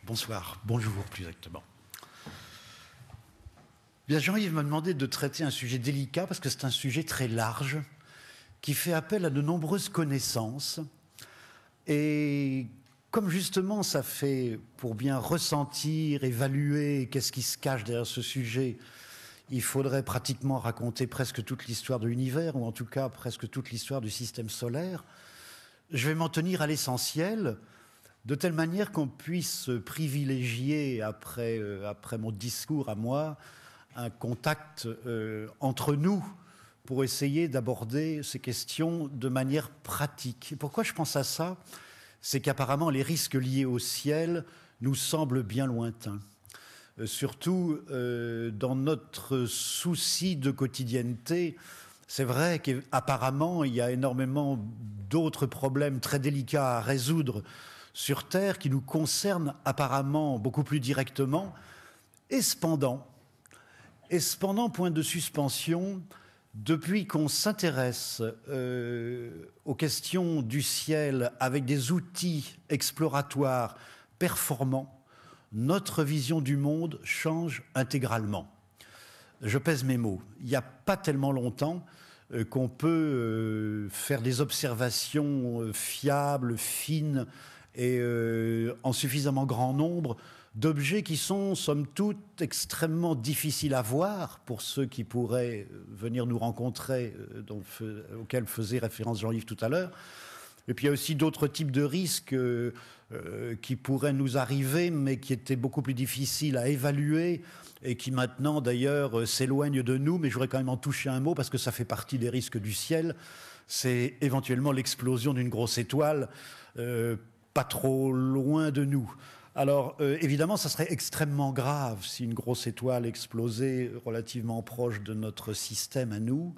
Bonsoir, bonjour plus exactement. Bien, Jean-Yves m'a demandé de traiter un sujet délicat parce que c'est un sujet très large qui fait appel à de nombreuses connaissances. Et comme justement ça fait pour bien ressentir, évaluer qu'est-ce qui se cache derrière ce sujet, il faudrait pratiquement raconter presque toute l'histoire de l'univers, ou en tout cas presque toute l'histoire du système solaire. Je vais m'en tenir à l'essentiel, de telle manière qu'on puisse privilégier, après mon discours à moi, un contact entre nous pour essayer d'aborder ces questions de manière pratique. Et pourquoi je pense à ça ? C'est qu'apparemment les risques liés au ciel nous semblent bien lointains. Surtout dans notre souci de quotidienneté. C'est vrai qu'apparemment il y a énormément d'autres problèmes très délicats à résoudre sur Terre qui nous concernent apparemment beaucoup plus directement. Et cependant, point de suspension, depuis qu'on s'intéresse aux questions du ciel avec des outils exploratoires performants, notre vision du monde change intégralement. Je pèse mes mots. Il n'y a pas tellement longtemps qu'on peut faire des observations fiables, fines et en suffisamment grand nombre d'objets qui sont, somme toute, extrêmement difficiles à voir pour ceux qui pourraient venir nous rencontrer, auxquels faisait référence Jean-Yves tout à l'heure. Et puis il y a aussi d'autres types de risques qui pourraient nous arriver, mais qui étaient beaucoup plus difficiles à évaluer et qui maintenant d'ailleurs s'éloignent de nous. Mais je voudrais quand même en toucher un mot parce que ça fait partie des risques du ciel. C'est éventuellement l'explosion d'une grosse étoile pas trop loin de nous. Alors évidemment, ça serait extrêmement grave si une grosse étoile explosait relativement proche de notre système à nous.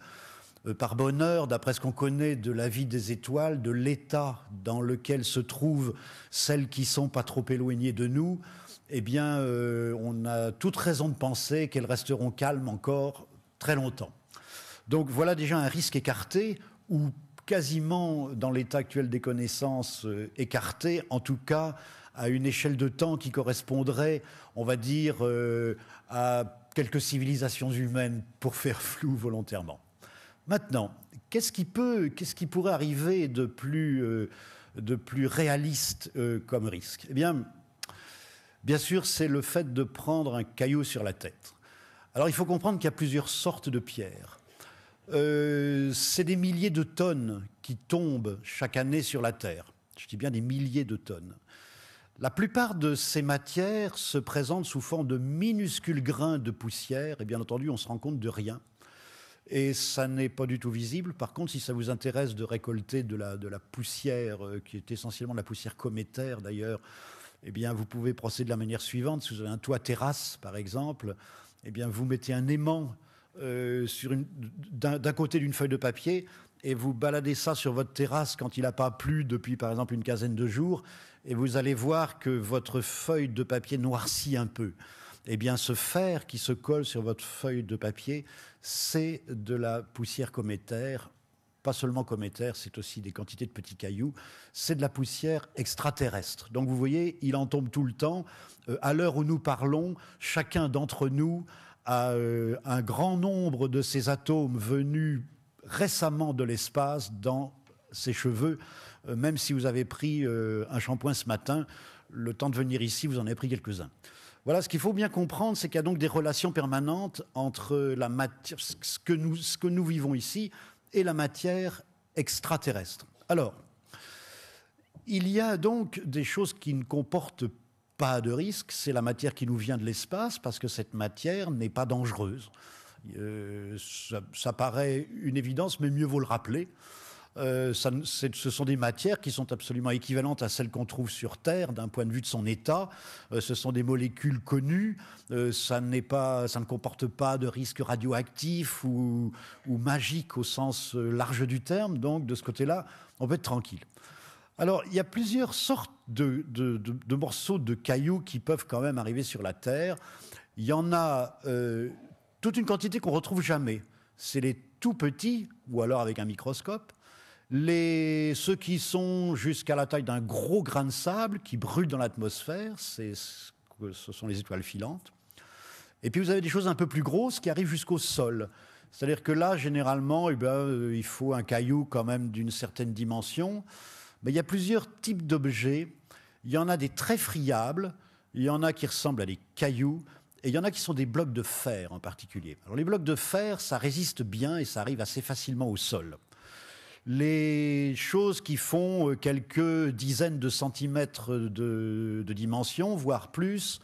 Par bonheur, d'après ce qu'on connaît de la vie des étoiles, de l'état dans lequel se trouvent celles qui sont pas trop éloignées de nous, eh bien, on a toute raison de penser qu'elles resteront calmes encore très longtemps. Donc voilà déjà un risque écarté, ou quasiment dans l'état actuel des connaissances écarté, en tout cas à une échelle de temps qui correspondrait, on va dire, à quelques civilisations humaines, pour faire flou volontairement. Maintenant, qu'est-ce qui pourrait arriver de plus réaliste comme risque ? Eh bien sûr, c'est le fait de prendre un caillou sur la tête. Alors, il faut comprendre qu'il y a plusieurs sortes de pierres. C'est des milliers de tonnes qui tombent chaque année sur la Terre. Je dis bien des milliers de tonnes. La plupart de ces matières se présentent sous forme de minuscules grains de poussière, et bien entendu, on se rend compte de rien. Et ça n'est pas du tout visible. Par contre, si ça vous intéresse de récolter de la poussière, qui est essentiellement de la poussière cométaire d'ailleurs, eh bien, vous pouvez procéder de la manière suivante. Si vous avez un toit terrasse, par exemple, eh bien, vous mettez un aimant d'un côté d'une feuille de papier et vous baladez ça sur votre terrasse quand il n'a pas plu depuis, par exemple, une quinzaine de jours, et vous allez voir que votre feuille de papier noircit un peu. Eh bien, ce fer qui se colle sur votre feuille de papier, c'est de la poussière cométaire. Pas seulement cométaire, c'est aussi des quantités de petits cailloux. C'est de la poussière extraterrestre. Donc, vous voyez, il en tombe tout le temps. À l'heure où nous parlons, chacun d'entre nous a un grand nombre de ces atomes venus récemment de l'espace dans ses cheveux. Même si vous avez pris un shampoing ce matin, le temps de venir ici, vous en avez pris quelques-uns. Voilà, ce qu'il faut bien comprendre, c'est qu'il y a donc des relations permanentes entre la matière, ce que nous vivons ici, et la matière extraterrestre. Alors, il y a donc des choses qui ne comportent pas de risque. C'est la matière qui nous vient de l'espace, parce que cette matière n'est pas dangereuse. Ça paraît une évidence, mais mieux vaut le rappeler. Ce sont des matières qui sont absolument équivalentes à celles qu'on trouve sur Terre d'un point de vue de son état. Ce sont des molécules connues. Ça ne comporte pas de risque radioactif ou magique au sens large du terme. Donc, de ce côté-là, on peut être tranquille. Alors, il y a plusieurs sortes de morceaux de cailloux qui peuvent quand même arriver sur la Terre. Il y en a toute une quantité qu'on retrouve jamais. C'est les tout petits, ou alors avec un microscope. Ceux qui sont jusqu'à la taille d'un gros grain de sable qui brûlent dans l'atmosphère, ce sont les étoiles filantes. Et puis vous avez des choses un peu plus grosses qui arrivent jusqu'au sol. C'est-à-dire que là, généralement, il faut un caillou quand même d'une certaine dimension. Mais il y a plusieurs types d'objets. Il y en a des très friables, il y en a qui ressemblent à des cailloux, et il y en a qui sont des blocs de fer en particulier. Alors les blocs de fer, ça résiste bien et ça arrive assez facilement au sol. Les choses qui font quelques dizaines de centimètres de dimension, voire plus,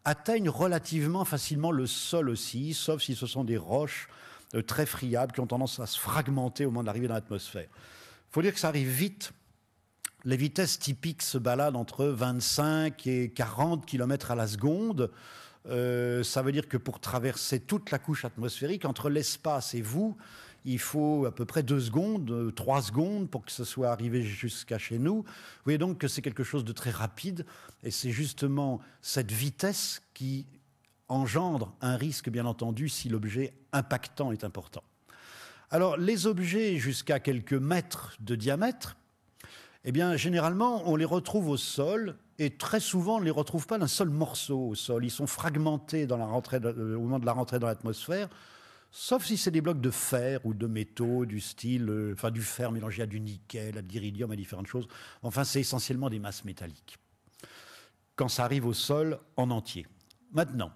atteignent relativement facilement le sol aussi, sauf si ce sont des roches très friables qui ont tendance à se fragmenter au moment d'arriver dans l'atmosphère. Il faut dire que ça arrive vite. Les vitesses typiques se baladent entre 25 et 40 km à la seconde. Ça veut dire que pour traverser toute la couche atmosphérique, entre l'espace et vous, il faut à peu près 2 secondes, 3 secondes pour que ce soit arrivé jusqu'à chez nous. Vous voyez donc que c'est quelque chose de très rapide et c'est justement cette vitesse qui engendre un risque, bien entendu, si l'objet impactant est important. Alors, les objets jusqu'à quelques mètres de diamètre, eh bien, généralement, on les retrouve au sol et très souvent, on ne les retrouve pas d'un seul morceau au sol. Ils sont fragmentés au moment de la rentrée dans l'atmosphère, sauf si c'est des blocs de fer ou de métaux du style, du fer mélangé à du nickel, à de l'iridium, à différentes choses. Enfin, c'est essentiellement des masses métalliques. Quand ça arrive au sol en entier. Maintenant,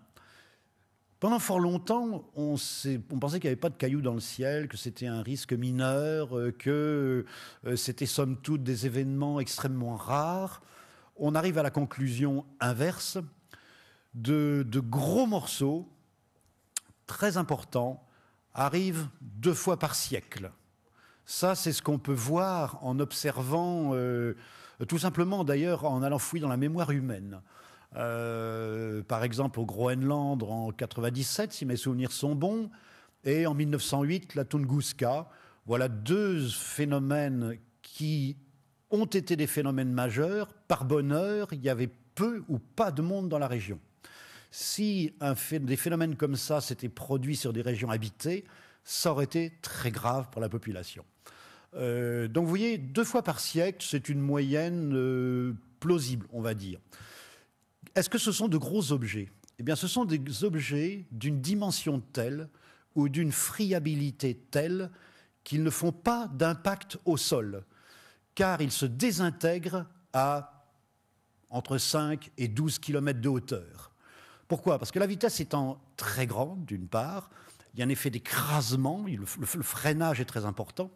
pendant fort longtemps, on pensait qu'il n'y avait pas de cailloux dans le ciel, que c'était un risque mineur, que c'était somme toute des événements extrêmement rares. On arrive à la conclusion inverse de gros morceaux très importants arrivent 2 fois par siècle. Ça, c'est ce qu'on peut voir en observant, tout simplement d'ailleurs en allant fouiller dans la mémoire humaine. Par exemple au Groenland en 97, si mes souvenirs sont bons, et en 1908, la Tunguska. Voilà 2 phénomènes qui ont été des phénomènes majeurs. Par bonheur, il y avait peu ou pas de monde dans la région. Si des phénomènes comme ça s'étaient produits sur des régions habitées, ça aurait été très grave pour la population. Donc vous voyez, 2 fois par siècle, c'est une moyenne plausible, on va dire. Est-ce que ce sont de gros objets? Eh bien, ce sont des objets d'une dimension telle ou d'une friabilité telle qu'ils ne font pas d'impact au sol, car ils se désintègrent à entre 5 et 12 km de hauteur. Pourquoi? Parce que la vitesse étant très grande, d'une part, il y a un effet d'écrasement, le freinage est très important,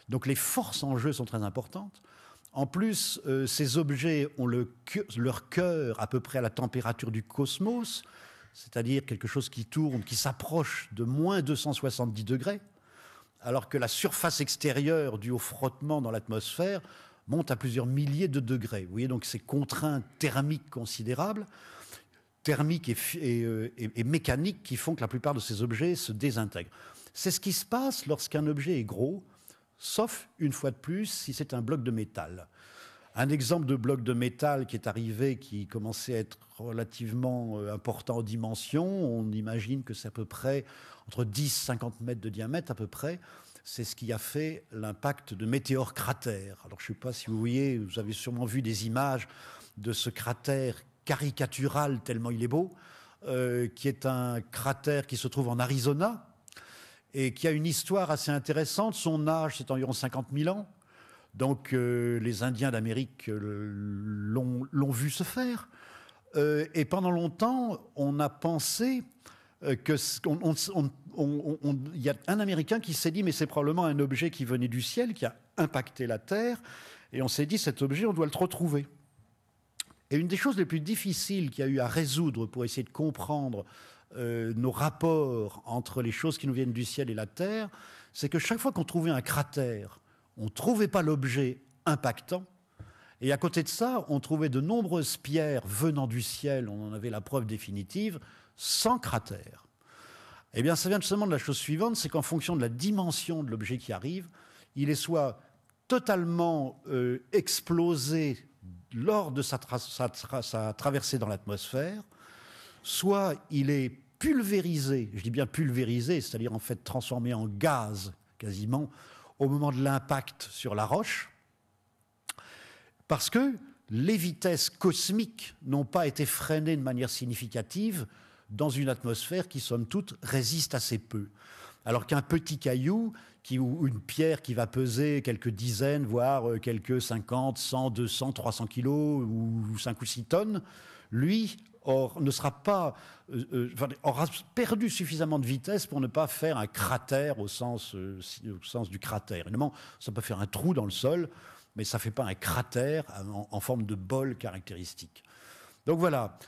donc les forces en jeu sont très importantes. En plus, ces objets ont leur cœur à peu près à la température du cosmos, c'est-à-dire quelque chose qui tourne, qui s'approche de moins 270 degrés, alors que la surface extérieure due au frottement dans l'atmosphère monte à plusieurs milliers de degrés. Vous voyez donc ces contraintes thermiques considérables, thermiques et mécaniques qui font que la plupart de ces objets se désintègrent. C'est ce qui se passe lorsqu'un objet est gros, sauf, une fois de plus, si c'est un bloc de métal. Un exemple de bloc de métal qui est arrivé, qui commençait à être relativement important en dimension, on imagine que c'est à peu près entre 10 et 50 mètres de diamètre à peu près. C'est ce qui a fait l'impact de météores cratères. Alors je ne sais pas si vous voyez, vous avez sûrement vu des images de ce cratère caricatural tellement il est beau, qui est un cratère qui se trouve en Arizona, et qui a une histoire assez intéressante. Son âge, c'est environ 50 000 ans. Donc les Indiens d'Amérique l'ont vu se faire. Et pendant longtemps, on a pensé qu'il y a un Américain qui s'est dit mais c'est probablement un objet qui venait du ciel, qui a impacté la Terre. Et on s'est dit cet objet, on doit le retrouver. Et une des choses les plus difficiles qu'il y a eu à résoudre pour essayer de comprendre nos rapports entre les choses qui nous viennent du ciel et la Terre, c'est que chaque fois qu'on trouvait un cratère, on ne trouvait pas l'objet impactant. Et à côté de ça, on trouvait de nombreuses pierres venant du ciel, on en avait la preuve définitive, sans cratère. Eh bien, ça vient justement de la chose suivante, c'est qu'en fonction de la dimension de l'objet qui arrive, il est soit totalement explosé lors de sa traversée dans l'atmosphère, soit il est pulvérisé, je dis bien pulvérisé, c'est-à-dire en fait transformé en gaz quasiment, au moment de l'impact sur la roche, parce que les vitesses cosmiques n'ont pas été freinées de manière significative dans une atmosphère qui, somme toute, résiste assez peu. Alors qu'un petit caillou ou une pierre qui va peser quelques dizaines, voire quelques 50, 100, 200, 300 kilos ou 5 ou 6 tonnes, lui ne sera pas, aura perdu suffisamment de vitesse pour ne pas faire un cratère au sens du cratère. Évidemment, ça peut faire un trou dans le sol, mais ça ne fait pas un cratère en forme de bol caractéristique. Donc voilà,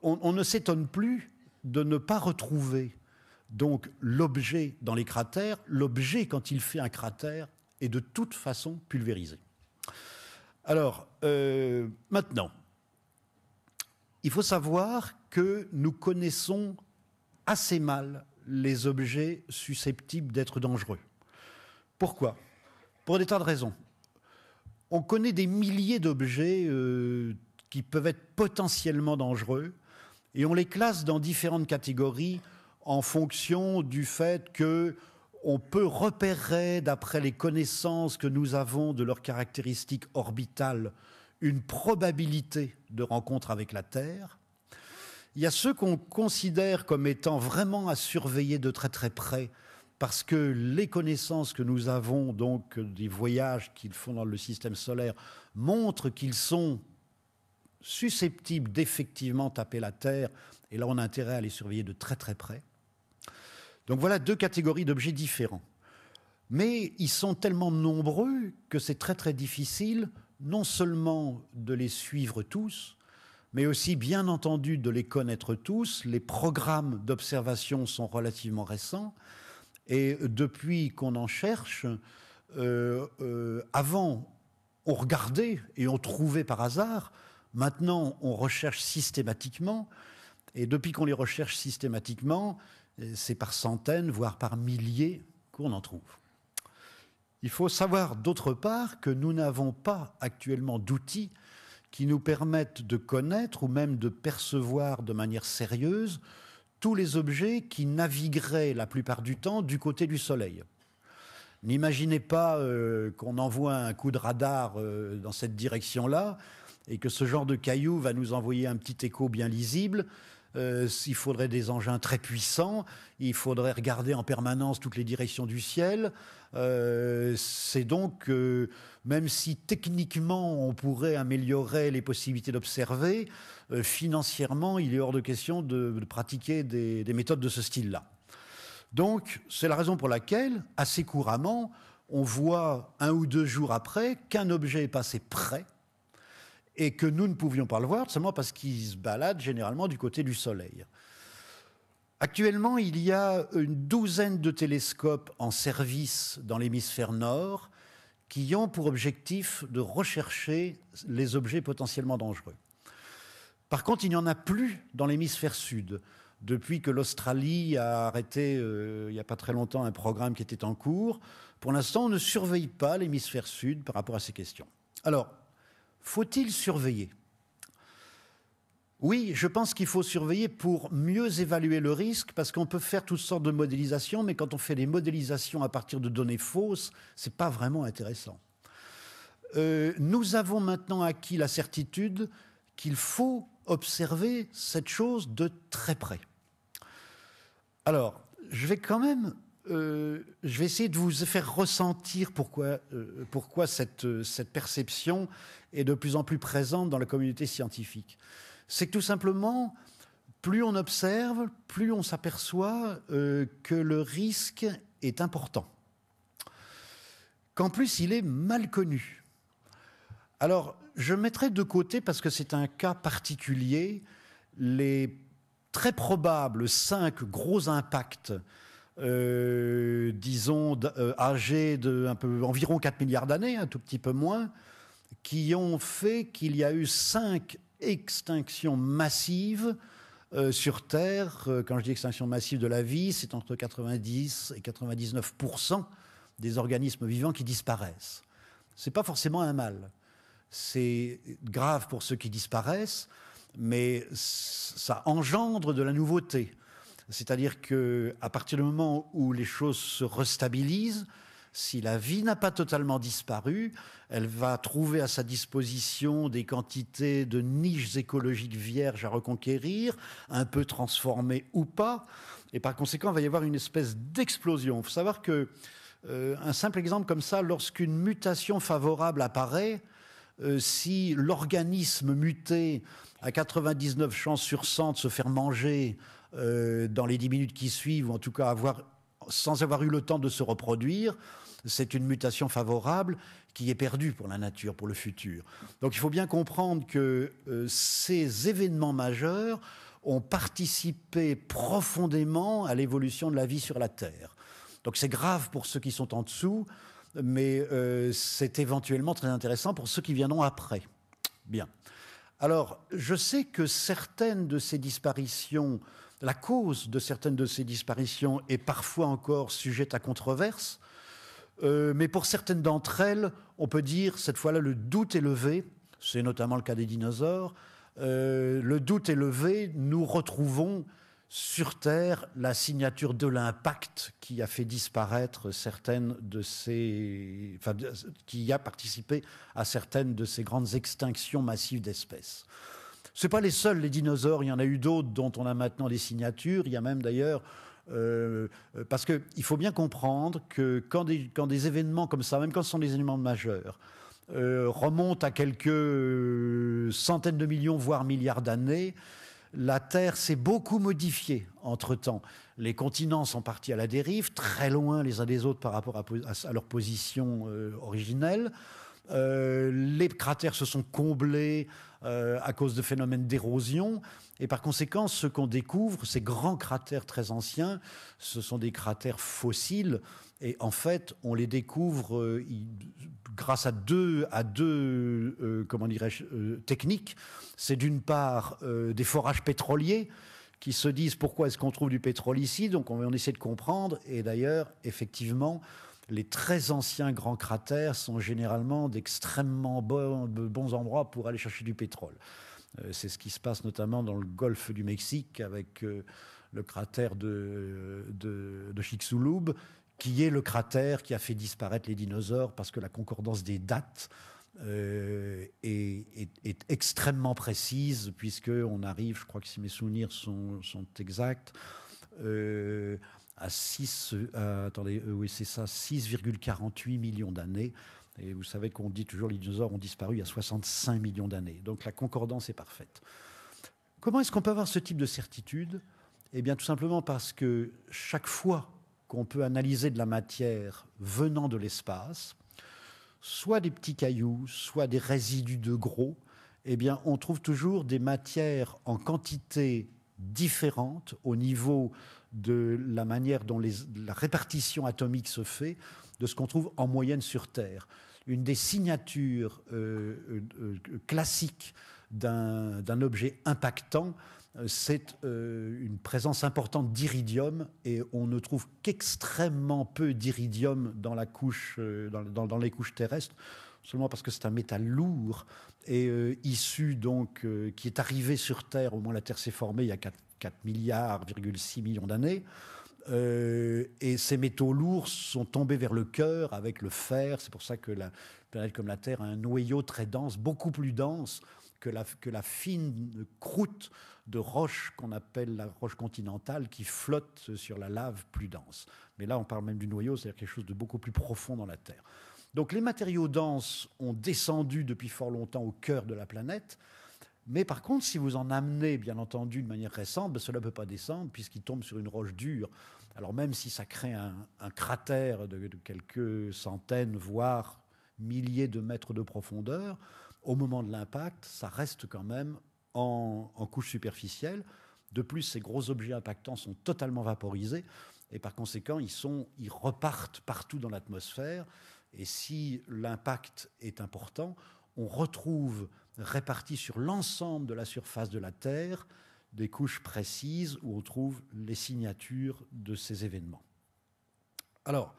on ne s'étonne plus de ne pas retrouver donc l'objet dans les cratères. L'objet, quand il fait un cratère, est de toute façon pulvérisé. Alors, maintenant, il faut savoir que nous connaissons assez mal les objets susceptibles d'être dangereux. Pourquoi? Pour des tas de raisons. On connaît des milliers d'objets qui peuvent être potentiellement dangereux et on les classe dans différentes catégories en fonction du fait qu'on peut repérer, d'après les connaissances que nous avons de leurs caractéristiques orbitales, une probabilité de rencontre avec la Terre. Il y a ceux qu'on considère comme étant vraiment à surveiller de très très près, parce que les connaissances que nous avons donc des voyages qu'ils font dans le système solaire montrent qu'ils sont susceptibles d'effectivement taper la Terre, et là on a intérêt à les surveiller de très très près. Donc voilà deux catégories d'objets différents. Mais ils sont tellement nombreux que c'est très très difficile non seulement de les suivre tous, mais aussi bien entendu de les connaître tous. Les programmes d'observation sont relativement récents. Et depuis qu'on en cherche, avant, on regardait et on trouvait par hasard. Maintenant, on recherche systématiquement. Et depuis qu'on les recherche systématiquement, c'est par centaines, voire par milliers qu'on en trouve. Il faut savoir d'autre part que nous n'avons pas actuellement d'outils qui nous permettent de connaître ou même de percevoir de manière sérieuse tous les objets qui navigueraient la plupart du temps du côté du Soleil. N'imaginez pas qu'on envoie un coup de radar dans cette direction-là et que ce genre de caillou va nous envoyer un petit écho bien lisible. Il faudrait des engins très puissants, il faudrait regarder en permanence toutes les directions du ciel. C'est donc, même si techniquement on pourrait améliorer les possibilités d'observer, financièrement il est hors de question de pratiquer des méthodes de ce style-là. Donc c'est la raison pour laquelle, assez couramment, on voit 1 ou 2 jours après qu'un objet est passé près et que nous ne pouvions pas le voir, seulement parce qu'il se balade généralement du côté du Soleil. Actuellement, il y a une douzaine de télescopes en service dans l'hémisphère nord qui ont pour objectif de rechercher les objets potentiellement dangereux. Par contre, il n'y en a plus dans l'hémisphère sud. Depuis que l'Australie a arrêté, il n'y a pas très longtemps, un programme qui était en cours, pour l'instant, on ne surveille pas l'hémisphère sud par rapport à ces questions. Alors, faut-il surveiller? Oui, je pense qu'il faut surveiller pour mieux évaluer le risque, parce qu'on peut faire toutes sortes de modélisations, mais quand on fait des modélisations à partir de données fausses, ce n'est pas vraiment intéressant. Nous avons maintenant acquis la certitude qu'il faut observer cette chose de très près. Alors, je vais quand même... je vais essayer de vous faire ressentir pourquoi cette perception est de plus en plus présente dans la communauté scientifique. C'est que tout simplement, plus on observe, plus on s'aperçoit que le risque est important. Qu'en plus, il est mal connu. Alors, je mettrai de côté, parce que c'est un cas particulier, les très probables 5 gros impacts disons, âgés d'environ 4 milliards d'années, un tout petit peu moins, qui ont fait qu'il y a eu 5 extinctions massives sur Terre. Quand je dis extinction massive de la vie, c'est entre 90 et 99% des organismes vivants qui disparaissent. Ce n'est pas forcément un mal. C'est grave pour ceux qui disparaissent, mais ça engendre de la nouveauté. C'est-à-dire qu'à partir du moment où les choses se restabilisent, Si la vie n'a pas totalement disparu, elle va trouver à sa disposition des quantités de niches écologiques vierges à reconquérir, un peu transformées ou pas. Et par conséquent, il va y avoir une espèce d'explosion. Il faut savoir que, un simple exemple comme ça, lorsqu'une mutation favorable apparaît, si l'organisme muté a 99 chances sur 100 de se faire manger dans les 10 minutes qui suivent, ou en tout cas sans avoir eu le temps de se reproduire, c'est une mutation favorable qui est perdue pour la nature, pour le futur. Donc il faut bien comprendre que ces événements majeurs ont participé profondément à l'évolution de la vie sur la Terre. Donc c'est grave pour ceux qui sont en dessous, mais c'est éventuellement très intéressant pour ceux qui viendront après. Bien. Alors, je sais que certaines de ces disparitions, la cause de certaines de ces disparitions est parfois encore sujette à controverse, mais pour certaines d'entre elles, on peut dire, cette fois-là, le doute est levé, c'est notamment le cas des dinosaures, le doute est levé, nous retrouvons sur Terre la signature de l'impact qui a fait disparaître certaines de ces... Enfin, qui a participé à certaines de ces grandes extinctions massives d'espèces. Ce ne sont pas les seuls, les dinosaures, il y en a eu d'autres dont on a maintenant des signatures, il y a même d'ailleurs... parce qu'il faut bien comprendre que quand des événements comme ça, même quand ce sont des événements majeurs, remontent à quelques centaines de millions, voire milliards d'années, la Terre s'est beaucoup modifiée entre-temps. Les continents sont partis à la dérive, très loin les uns des autres par rapport à leur position originelle. Les cratères se sont comblés à cause de phénomènes d'érosion. Et par conséquent, ce qu'on découvre, ces grands cratères très anciens, ce sont des cratères fossiles. Et en fait, on les découvre grâce à deux comment dirais-je, techniques. C'est d'une part des forages pétroliers qui se disent pourquoi est-ce qu'on trouve du pétrole ici. Donc on essaie de comprendre. Et d'ailleurs, effectivement, les très anciens grands cratères sont généralement d'extrêmement bons endroits pour aller chercher du pétrole. C'est ce qui se passe notamment dans le golfe du Mexique avec le cratère de Chicxulub, qui est le cratère qui a fait disparaître les dinosaures parce que la concordance des dates est extrêmement précise, puisqu'on arrive, je crois que si mes souvenirs sont exacts, à 6,48 millions d'années. Et vous savez qu'on dit toujours que les dinosaures ont disparu il y a 65 millions d'années. Donc la concordance est parfaite. Comment est-ce qu'on peut avoir ce type de certitude? Eh bien tout simplement parce que chaque fois qu'on peut analyser de la matière venant de l'espace, soit des petits cailloux, soit des résidus de gros, eh bien on trouve toujours des matières en quantité différente au niveau de la manière dont la répartition atomique se fait, de ce qu'on trouve en moyenne sur Terre. Une des signatures classiques d'un objet impactant, c'est une présence importante d'iridium, et on ne trouve qu'extrêmement peu d'iridium dans les couches terrestres, seulement parce que c'est un métal lourd et issu donc qui est arrivé sur Terre, au moins la Terre s'est formée il y a 4 milliards, 6 millions d'années. Et ces métaux lourds sont tombés vers le cœur avec le fer. C'est pour ça que la planète comme la Terre a un noyau très dense, beaucoup plus dense que la fine croûte de roche qu'on appelle la roche continentale, qui flotte sur la lave plus dense. Mais là, on parle même du noyau, c'est-à-dire quelque chose de beaucoup plus profond dans la Terre. Donc les matériaux denses ont descendu depuis fort longtemps au cœur de la planète. Mais par contre, si vous en amenez, bien entendu, de manière récente, ben cela ne peut pas descendre puisqu'il tombe sur une roche dure. Alors même si ça crée un cratère de quelques centaines, voire milliers de mètres de profondeur, au moment de l'impact, ça reste quand même en couche superficielle. De plus, ces gros objets impactants sont totalement vaporisés et par conséquent, ils repartent partout dans l'atmosphère. Et si l'impact est important, on retrouve répartis sur l'ensemble de la surface de la Terre des couches précises où on trouve les signatures de ces événements. Alors,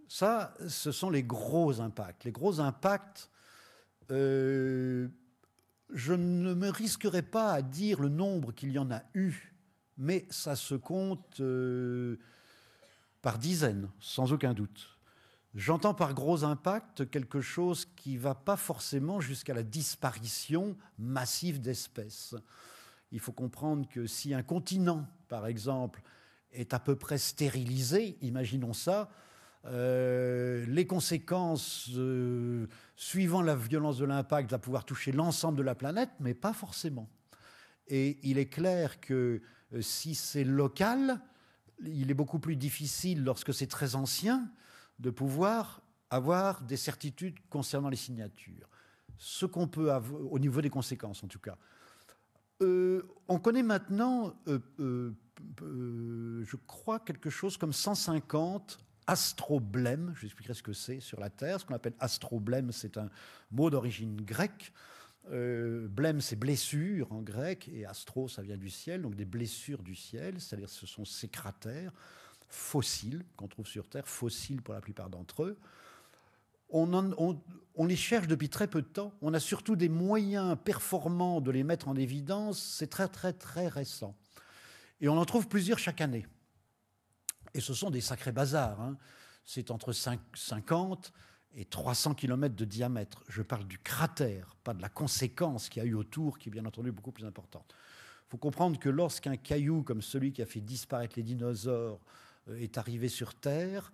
ça, ce sont les gros impacts. Les gros impacts, je ne me risquerai pas à dire le nombre qu'il y en a eu, mais ça se compte par dizaines, sans aucun doute. J'entends par gros impact quelque chose qui ne va pas forcément jusqu'à la disparition massive d'espèces. Il faut comprendre que si un continent, par exemple, est à peu près stérilisé, imaginons ça, les conséquences, suivant la violence de l'impact, va pouvoir toucher l'ensemble de la planète, mais pas forcément. Et il est clair que si c'est local, il est beaucoup plus difficile, lorsque c'est très ancien, de pouvoir avoir des certitudes concernant les signatures. Ce qu'on peut avoir, au niveau des conséquences en tout cas. On connaît maintenant, je crois, quelque chose comme 150 astroblèmes, je vous expliquerai ce que c'est sur la Terre. Ce qu'on appelle astroblème, c'est un mot d'origine grecque. Blême, c'est blessure en grec, et astro, ça vient du ciel, donc des blessures du ciel, c'est-à-dire ce sont ces cratères fossiles qu'on trouve sur Terre, fossiles pour la plupart d'entre eux. On les cherche depuis très peu de temps. On a surtout des moyens performants de les mettre en évidence. C'est très, très, très récent. Et on en trouve plusieurs chaque année. Et ce sont des sacrés bazars, hein. C'est entre 50 et 300 km de diamètre. Je parle du cratère, pas de la conséquence qu'il y a eu autour, qui est bien entendu beaucoup plus importante. Il faut comprendre que lorsqu'un caillou comme celui qui a fait disparaître les dinosaures est arrivé sur Terre,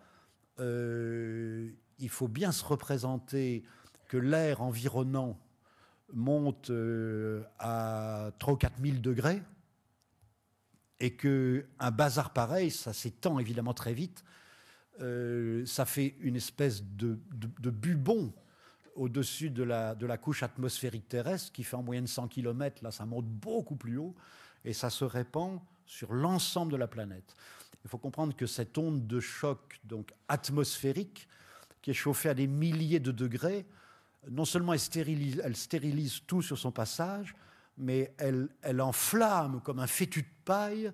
il faut bien se représenter que l'air environnant monte à 3 ou 4 000 degrés et qu'un bazar pareil, ça s'étend évidemment très vite. Ça fait une espèce de bubon au-dessus de la couche atmosphérique terrestre qui fait en moyenne 100 km. Là, ça monte beaucoup plus haut et ça se répand sur l'ensemble de la planète. Il faut comprendre que cette onde de choc donc atmosphérique, qui est chauffée à des milliers de degrés, non seulement elle stérilise tout sur son passage, mais elle enflamme comme un fétu de paille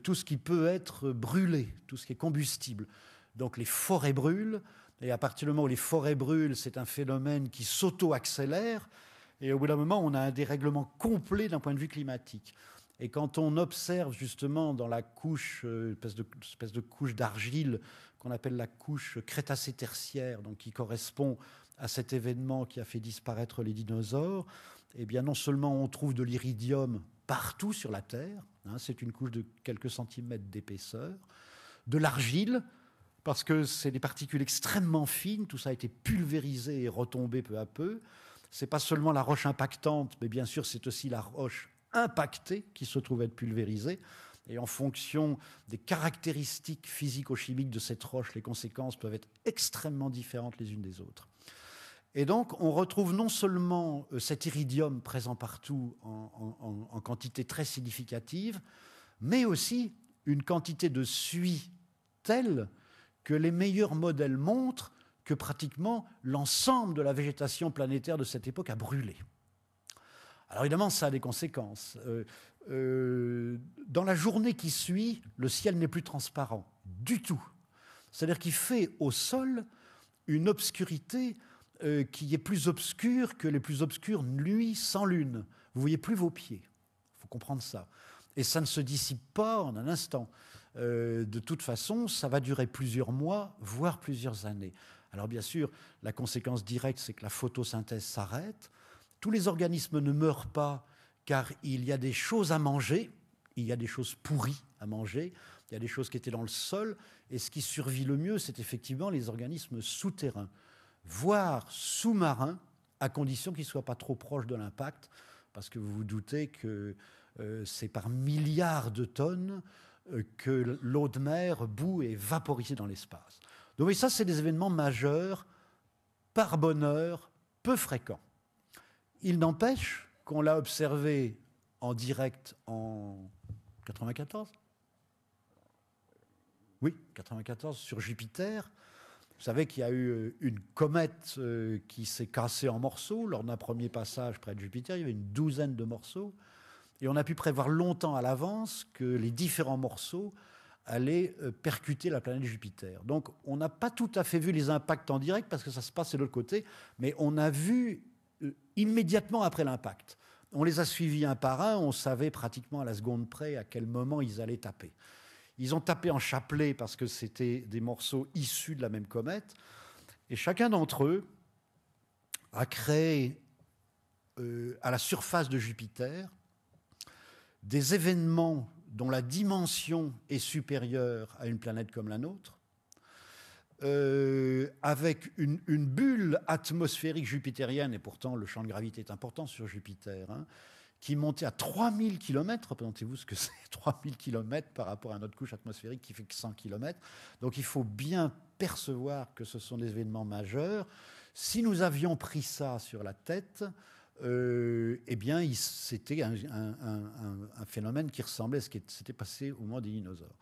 tout ce qui peut être brûlé, tout ce qui est combustible. Donc les forêts brûlent, et à partir du moment où les forêts brûlent, c'est un phénomène qui s'auto-accélère, et au bout d'un moment, on a un dérèglement complet d'un point de vue climatique. Et quand on observe justement dans la couche, espèce de couche d'argile qu'on appelle la couche crétacé-tertiaire, donc qui correspond à cet événement qui a fait disparaître les dinosaures, eh bien non seulement on trouve de l'iridium partout sur la Terre, hein, c'est une couche de quelques centimètres d'épaisseur, de l'argile, parce que c'est des particules extrêmement fines, tout ça a été pulvérisé et retombé peu à peu. C'est pas seulement la roche impactante, mais bien sûr c'est aussi la roche impactée qui se trouve être pulvérisée. Et en fonction des caractéristiques physico-chimiques de cette roche, les conséquences peuvent être extrêmement différentes les unes des autres. Et donc, on retrouve non seulement cet iridium présent partout en quantité très significative, mais aussi une quantité de suie telle que les meilleurs modèles montrent que pratiquement l'ensemble de la végétation planétaire de cette époque a brûlé. Alors évidemment, ça a des conséquences. Dans la journée qui suit, le ciel n'est plus transparent du tout. C'est-à-dire qu'il fait au sol une obscurité qui est plus obscure que les plus obscures nuits sans lune. Vous ne voyez plus vos pieds. Il faut comprendre ça. Et ça ne se dissipe pas en un instant. De toute façon, ça va durer plusieurs mois, voire plusieurs années. Alors bien sûr, la conséquence directe, c'est que la photosynthèse s'arrête. Tous les organismes ne meurent pas car il y a des choses à manger, il y a des choses pourries à manger, il y a des choses qui étaient dans le sol, et ce qui survit le mieux, c'est effectivement les organismes souterrains, voire sous-marins, à condition qu'ils ne soient pas trop proches de l'impact, parce que vous vous doutez que c'est par milliards de tonnes que l'eau de mer bout et est vaporisée dans l'espace. Donc oui, ça, c'est des événements majeurs, par bonheur, peu fréquents. Il n'empêche qu'on l'a observé en direct en 94. Oui, 94, sur Jupiter. Vous savez qu'il y a eu une comète qui s'est cassée en morceaux lors d'un premier passage près de Jupiter. Il y avait une douzaine de morceaux. Et on a pu prévoir longtemps à l'avance que les différents morceaux allaient percuter la planète Jupiter. Donc on n'a pas tout à fait vu les impacts en direct parce que ça se passe de l'autre côté, mais on a vu immédiatement après l'impact. On les a suivis un par un, on savait pratiquement à la seconde près à quel moment ils allaient taper. Ils ont tapé en chapelet parce que c'était des morceaux issus de la même comète. Et chacun d'entre eux a créé à la surface de Jupiter des événements dont la dimension est supérieure à une planète comme la nôtre, avec une bulle atmosphérique jupitérienne, et pourtant le champ de gravité est important sur Jupiter, hein, qui montait à 3000 km. Représentez-vous ce que c'est, 3000 km par rapport à notre couche atmosphérique qui fait que 100 km. Donc il faut bien percevoir que ce sont des événements majeurs. Si nous avions pris ça sur la tête, eh bien, c'était un phénomène qui ressemblait à ce qui s'était passé au moment des dinosaures.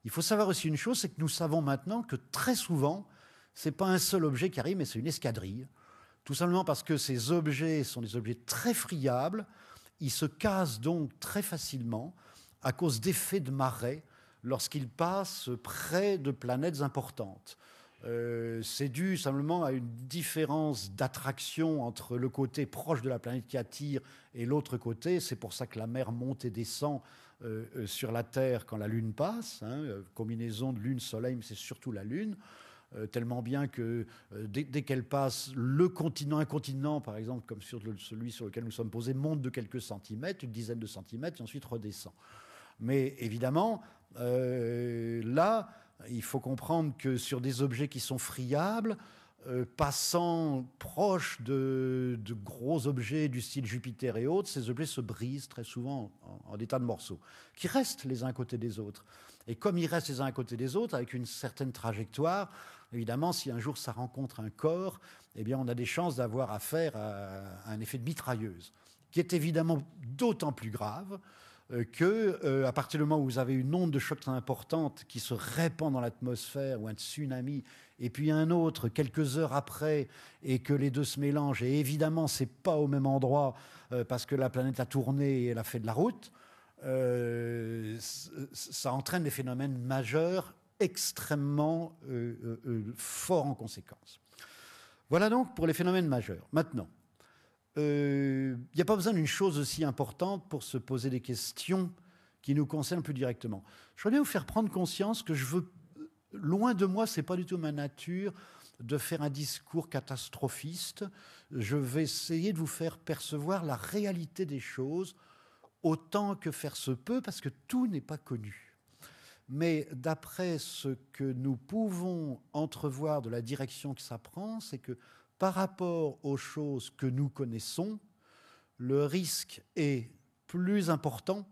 Il faut savoir aussi une chose, c'est que nous savons maintenant que très souvent, ce n'est pas un seul objet qui arrive, mais c'est une escadrille. Tout simplement parce que ces objets sont des objets très friables. Ils se cassent donc très facilement à cause d'effets de marée lorsqu'ils passent près de planètes importantes. C'est dû simplement à une différence d'attraction entre le côté proche de la planète qui attire et l'autre côté. C'est pour ça que la mer monte et descend sur la Terre quand la Lune passe. Hein, combinaison de Lune-Soleil, mais c'est surtout la Lune. Tellement bien que dès qu'elle passe, un continent, par exemple, comme celui sur lequel nous sommes posés, monte de quelques centimètres, une dizaine de centimètres, et ensuite redescend. Mais évidemment, là, il faut comprendre que sur des objets qui sont friables, passant proche de gros objets du style Jupiter et autres, ces objets se brisent très souvent en des tas de morceaux, qui restent les uns à côté des autres. Et comme ils restent les uns à côté des autres, avec une certaine trajectoire, évidemment, si un jour ça rencontre un corps, eh bien, on a des chances d'avoir affaire à un effet de mitrailleuse, qui est évidemment d'autant plus grave qu'à partir du moment où vous avez une onde de choc très importante qui se répand dans l'atmosphère, ou un tsunami, et puis un autre quelques heures après, et que les deux se mélangent, et évidemment, ce n'est pas au même endroit, parce que la planète a tourné et elle a fait de la route, ça entraîne des phénomènes majeurs extrêmement forts en conséquence. Voilà donc pour les phénomènes majeurs. Maintenant, il n'y a pas besoin d'une chose aussi importante pour se poser des questions qui nous concernent plus directement. Je voudrais bien vous faire prendre conscience que loin de moi, ce n'est pas du tout ma nature de faire un discours catastrophiste. Je vais essayer de vous faire percevoir la réalité des choses autant que faire se peut, parce que tout n'est pas connu. Mais d'après ce que nous pouvons entrevoir de la direction que ça prend, c'est que par rapport aux choses que nous connaissons, le risque est plus important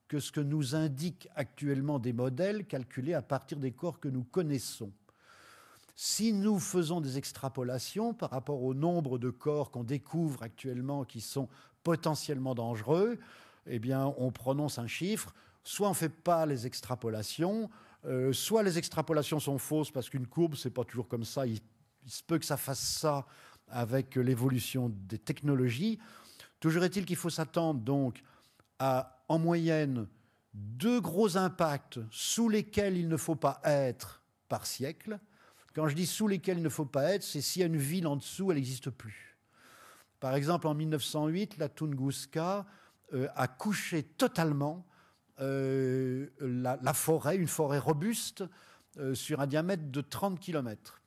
que ce que nous indiquent actuellement des modèles calculés à partir des corps que nous connaissons. Si nous faisons des extrapolations par rapport au nombre de corps qu'on découvre actuellement qui sont potentiellement dangereux, eh bien, on prononce un chiffre. Soit on ne fait pas les extrapolations, soit les extrapolations sont fausses parce qu'une courbe, ce n'est pas toujours comme ça. Il se peut que ça fasse ça avec l'évolution des technologies. Toujours est-il qu'il faut s'attendre donc à, en moyenne, 2 gros impacts sous lesquels il ne faut pas être par siècle. Quand je dis sous lesquels il ne faut pas être, c'est s'il y a une ville en dessous, elle n'existe plus. Par exemple, en 1908, la Tunguska a couché totalement la forêt, une forêt robuste, sur un diamètre de 30 km.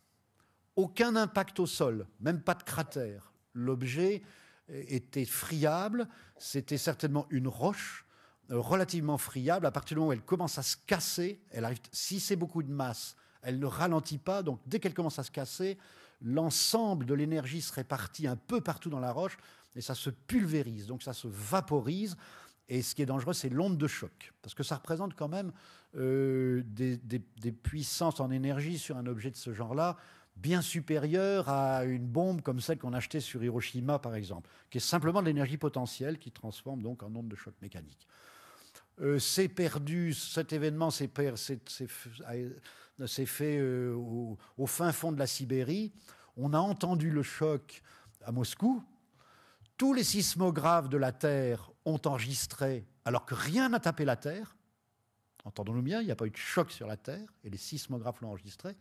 Aucun impact au sol, même pas de cratère. L'objet était friable, c'était certainement une roche relativement friable. À partir du moment où elle commence à se casser, si c'est beaucoup de masse, elle ne ralentit pas. Donc dès qu'elle commence à se casser, l'ensemble de l'énergie se répartit un peu partout dans la roche et ça se pulvérise, donc ça se vaporise. Et ce qui est dangereux, c'est l'onde de choc, parce que ça représente quand même des puissances en énergie sur un objet de ce genre-là, bien supérieures à une bombe comme celle qu'on achetait sur Hiroshima, par exemple, qui est simplement de l'énergie potentielle qui transforme donc en onde de choc mécanique. C'est perdu, cet événement s'est fait au fin fond de la Sibérie. On a entendu le choc à Moscou. Tous les sismographes de la Terre ont enregistré, alors que rien n'a tapé la Terre. Entendons-nous bien, il n'y a pas eu de choc sur la Terre, et les sismographes l'ont enregistré.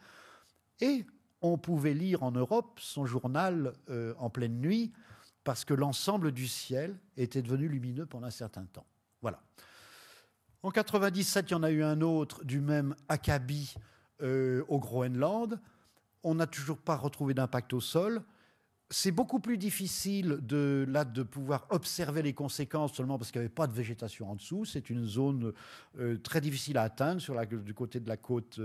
Et on pouvait lire en Europe son journal en pleine nuit, parce que l'ensemble du ciel était devenu lumineux pendant un certain temps. Voilà. En 1997, il y en a eu un autre du même acabit au Groenland. on n'a toujours pas retrouvé d'impact au sol. C'est beaucoup plus difficile de pouvoir observer les conséquences seulement parce qu'il n'y avait pas de végétation en dessous. C'est une zone très difficile à atteindre du côté de la côte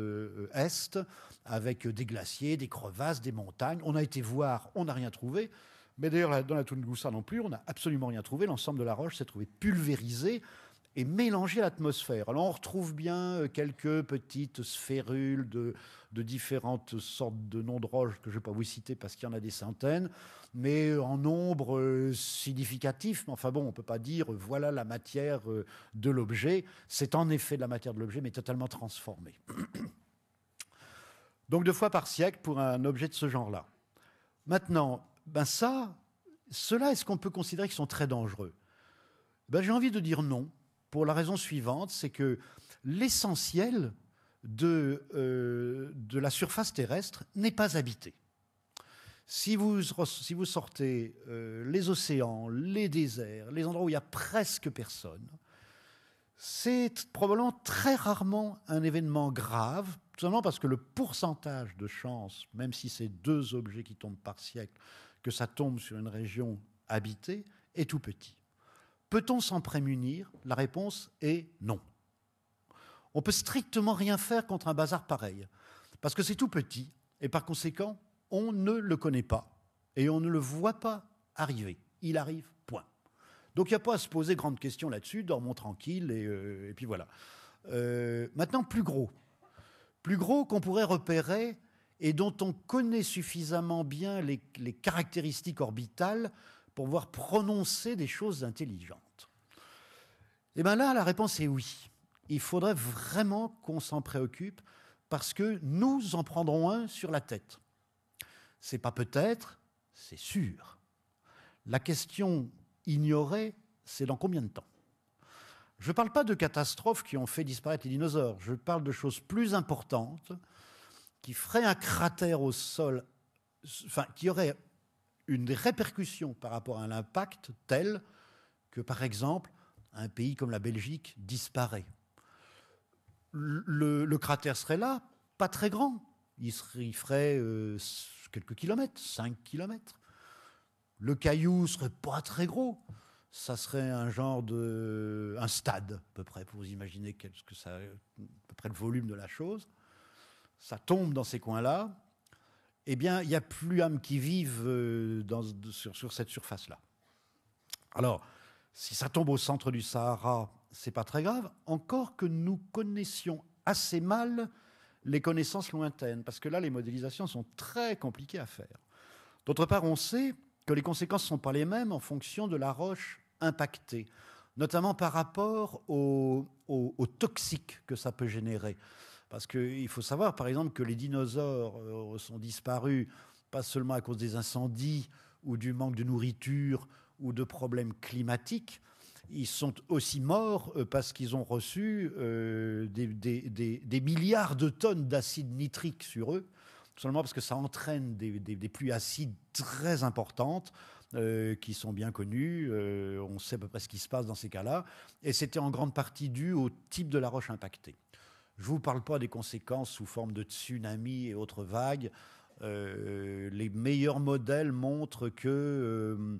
est, avec des glaciers, des crevasses, des montagnes. On a été voir, on n'a rien trouvé. Mais d'ailleurs, dans la Tunguska non plus, on n'a absolument rien trouvé. L'ensemble de la roche s'est trouvé pulvérisé et mélangé à l'atmosphère. Alors on retrouve bien quelques petites sphérules de différentes sortes de noms de roches que je ne vais pas vous citer parce qu'il y en a des centaines, mais en nombre significatif. Mais enfin bon, on ne peut pas dire voilà la matière de l'objet. C'est en effet de la matière de l'objet, mais totalement transformée. Donc 2 fois par siècle pour un objet de ce genre-là. Maintenant, ceux-là, est-ce qu'on peut considérer qu'ils sont très dangereux? J'ai envie de dire non, pour la raison suivante, c'est que l'essentiel de la surface terrestre n'est pas habité. Si vous sortez les océans, les déserts, les endroits où il n'y a presque personne, c'est probablement très rarement un événement grave, tout simplement parce que le pourcentage de chance, même si c'est 2 objets qui tombent par siècle, que ça tombe sur une région habitée, est tout petit. Peut-on s'en prémunir? La réponse est non. On peut strictement rien faire contre un bazar pareil, parce que c'est tout petit, et par conséquent, on ne le connaît pas, et on ne le voit pas arriver. Il arrive, point. Donc il n'y a pas à se poser grande question là-dessus, dormons tranquille, et puis voilà. Maintenant, plus gros qu'on pourrait repérer, et dont on connaît suffisamment bien les caractéristiques orbitales pour pouvoir prononcer des choses intelligentes. Et bien là, la réponse est oui. Il faudrait vraiment qu'on s'en préoccupe parce que nous en prendrons un sur la tête. C'est pas peut-être, c'est sûr. La question ignorée, c'est dans combien de temps? Je ne parle pas de catastrophes qui ont fait disparaître les dinosaures. Je parle de choses plus importantes qui feraient un cratère au sol, enfin, qui auraient une répercussion par rapport à l'impact tel que, par exemple, un pays comme la Belgique disparaît. Le cratère serait là, pas très grand. Il ferait quelques kilomètres, 5 kilomètres. Le caillou serait pas très gros. Ça serait un genre un stade, à peu près, pour vous imaginer à peu près le volume de la chose. Ça tombe dans ces coins-là. Eh bien, il n'y a plus âme qui vive sur cette surface-là. Alors, si ça tombe au centre du Sahara, c'est pas très grave, encore que nous connaissions assez mal les connaissances lointaines, parce que là, les modélisations sont très compliquées à faire. D'autre part, on sait que les conséquences ne sont pas les mêmes en fonction de la roche impactée, notamment par rapport aux toxiques que ça peut générer. Parce qu'il faut savoir, par exemple, que les dinosaures sont disparus pas seulement à cause des incendies ou du manque de nourriture ou de problèmes climatiques, ils sont aussi morts parce qu'ils ont reçu des milliards de tonnes d'acide nitrique sur eux, seulement parce que ça entraîne des pluies acides très importantes qui sont bien connues. On sait à peu près ce qui se passe dans ces cas-là. Et c'était en grande partie dû au type de la roche impactée. Je ne vous parle pas des conséquences sous forme de tsunamis et autres vagues. Les meilleurs modèles montrent que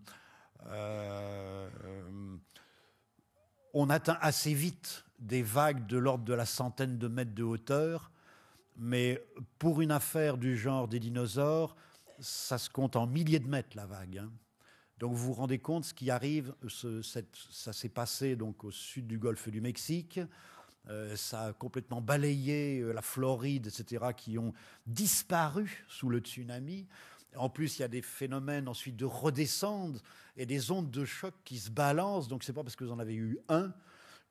on atteint assez vite des vagues de l'ordre de la centaine de mètres de hauteur, mais pour une affaire du genre des dinosaures, ça se compte en milliers de mètres, la vague. Hein. Donc vous vous rendez compte, ce qui arrive, ça s'est passé donc, au sud du golfe du Mexique, ça a complètement balayé la Floride, etc., qui ont disparu sous le tsunami. En plus, il y a des phénomènes ensuite de redescente et des ondes de choc qui se balancent. Donc, ce n'est pas parce que vous en avez eu un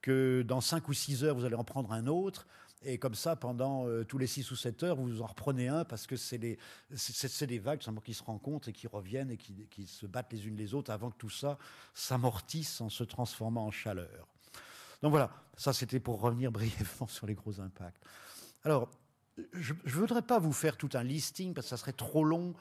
que dans 5 ou 6 heures, vous allez en prendre un autre. Et comme ça, pendant tous les 6 ou 7 heures, vous en reprenez un parce que c'est des vagues qui se rencontrent et qui reviennent et qui se battent les unes les autres avant que tout ça s'amortisse en se transformant en chaleur. Donc voilà, ça c'était pour revenir brièvement sur les gros impacts. Alors, je ne voudrais pas vous faire tout un listing parce que ça serait trop long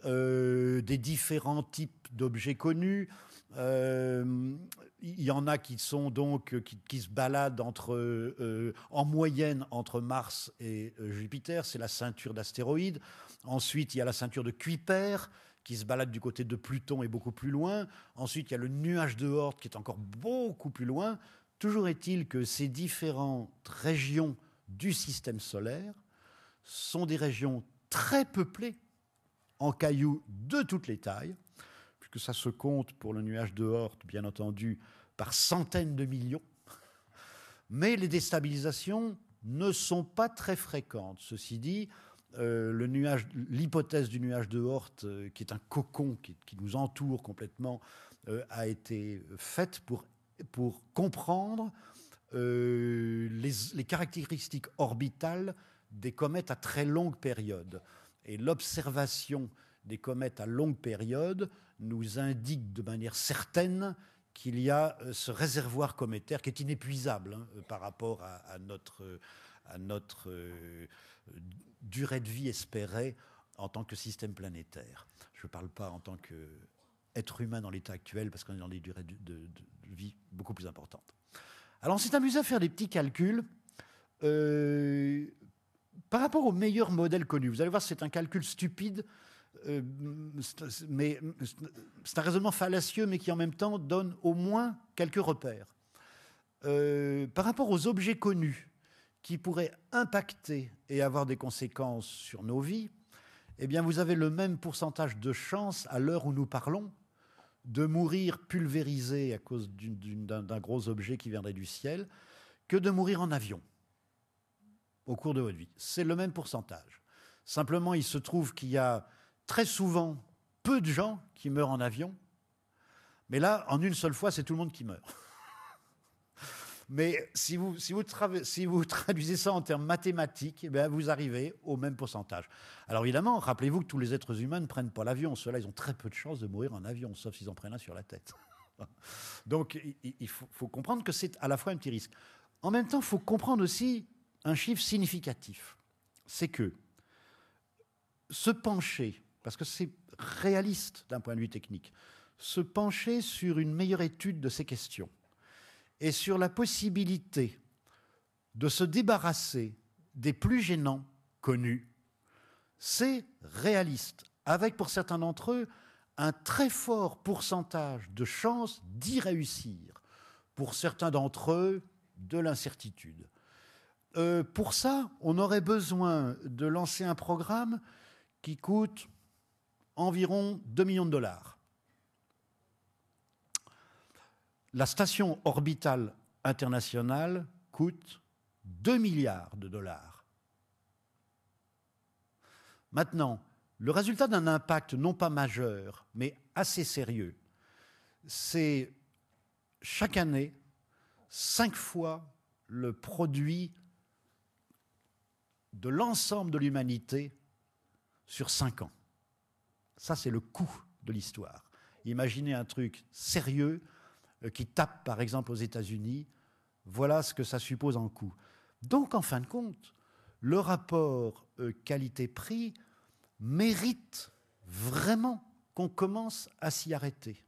des différents types d'objets connus. Il y en a qui sont donc qui se baladent en moyenne entre Mars et Jupiter, c'est la ceinture d'astéroïdes. Ensuite, il y a la ceinture de Kuiper, qui se balade du côté de Pluton et beaucoup plus loin. Ensuite, il y a le nuage de Oort, qui est encore beaucoup plus loin. Toujours est-il que ces différentes régions du système solaire sont des régions très peuplées en cailloux de toutes les tailles, puisque ça se compte pour le nuage de Oort, bien entendu, par centaines de millions. Mais les déstabilisations ne sont pas très fréquentes. Ceci dit, l'hypothèse du nuage de Oort, qui est un cocon qui nous entoure complètement, a été faite pour comprendre les caractéristiques orbitales des comètes à très longue période. Et l'observation des comètes à longue période nous indique de manière certaine qu'il y a ce réservoir cométaire qui est inépuisable par rapport à notre durée de vie espérée en tant que système planétaire. Je ne parle pas en tant qu'être humain dans l'état actuel, parce qu'on est dans des durées de vie beaucoup plus importantes. Alors on s'est amusé à faire des petits calculs par rapport au meilleur modèle connu. Vous allez voir, c'est un calcul stupide, mais c'est un raisonnement fallacieux, mais qui en même temps donne au moins quelques repères. Par rapport aux objets connus qui pourraient impacter et avoir des conséquences sur nos vies, eh bien vous avez le même pourcentage de chances, à l'heure où nous parlons, de mourir pulvérisé à cause d'un gros objet qui viendrait du ciel, que de mourir en avion au cours de votre vie. C'est le même pourcentage. Simplement, il se trouve qu'il y a très souvent peu de gens qui meurent en avion, mais là, en une seule fois, c'est tout le monde qui meurt. Mais si vous traduisez ça en termes mathématiques, eh bien, vous arrivez au même pourcentage. Alors évidemment, rappelez-vous que tous les êtres humains ne prennent pas l'avion. Ceux-là, ils ont très peu de chances de mourir en avion, sauf s'ils en prennent un sur la tête. Donc il faut comprendre que c'est à la fois un petit risque. En même temps, il faut comprendre aussi un chiffre significatif. C'est que se pencher, parce que c'est réaliste d'un point de vue technique, se pencher sur une meilleure étude de ces questions, et sur la possibilité de se débarrasser des plus gênants connus, c'est réaliste, avec pour certains d'entre eux un très fort pourcentage de chances d'y réussir, pour certains d'entre eux de l'incertitude. Pour ça, on aurait besoin de lancer un programme qui coûte environ 2 millions de dollars. La station orbitale internationale coûte 2 milliards de dollars. Maintenant, le résultat d'un impact non pas majeur, mais assez sérieux, c'est chaque année 5 fois le produit de l'ensemble de l'humanité sur 5 ans. Ça, c'est le coût de l'histoire. Imaginez un truc sérieux qui tape, par exemple, aux États-Unis. Voilà ce que ça suppose en coût. Donc, en fin de compte, le rapport qualité-prix mérite vraiment qu'on commence à s'y arrêter.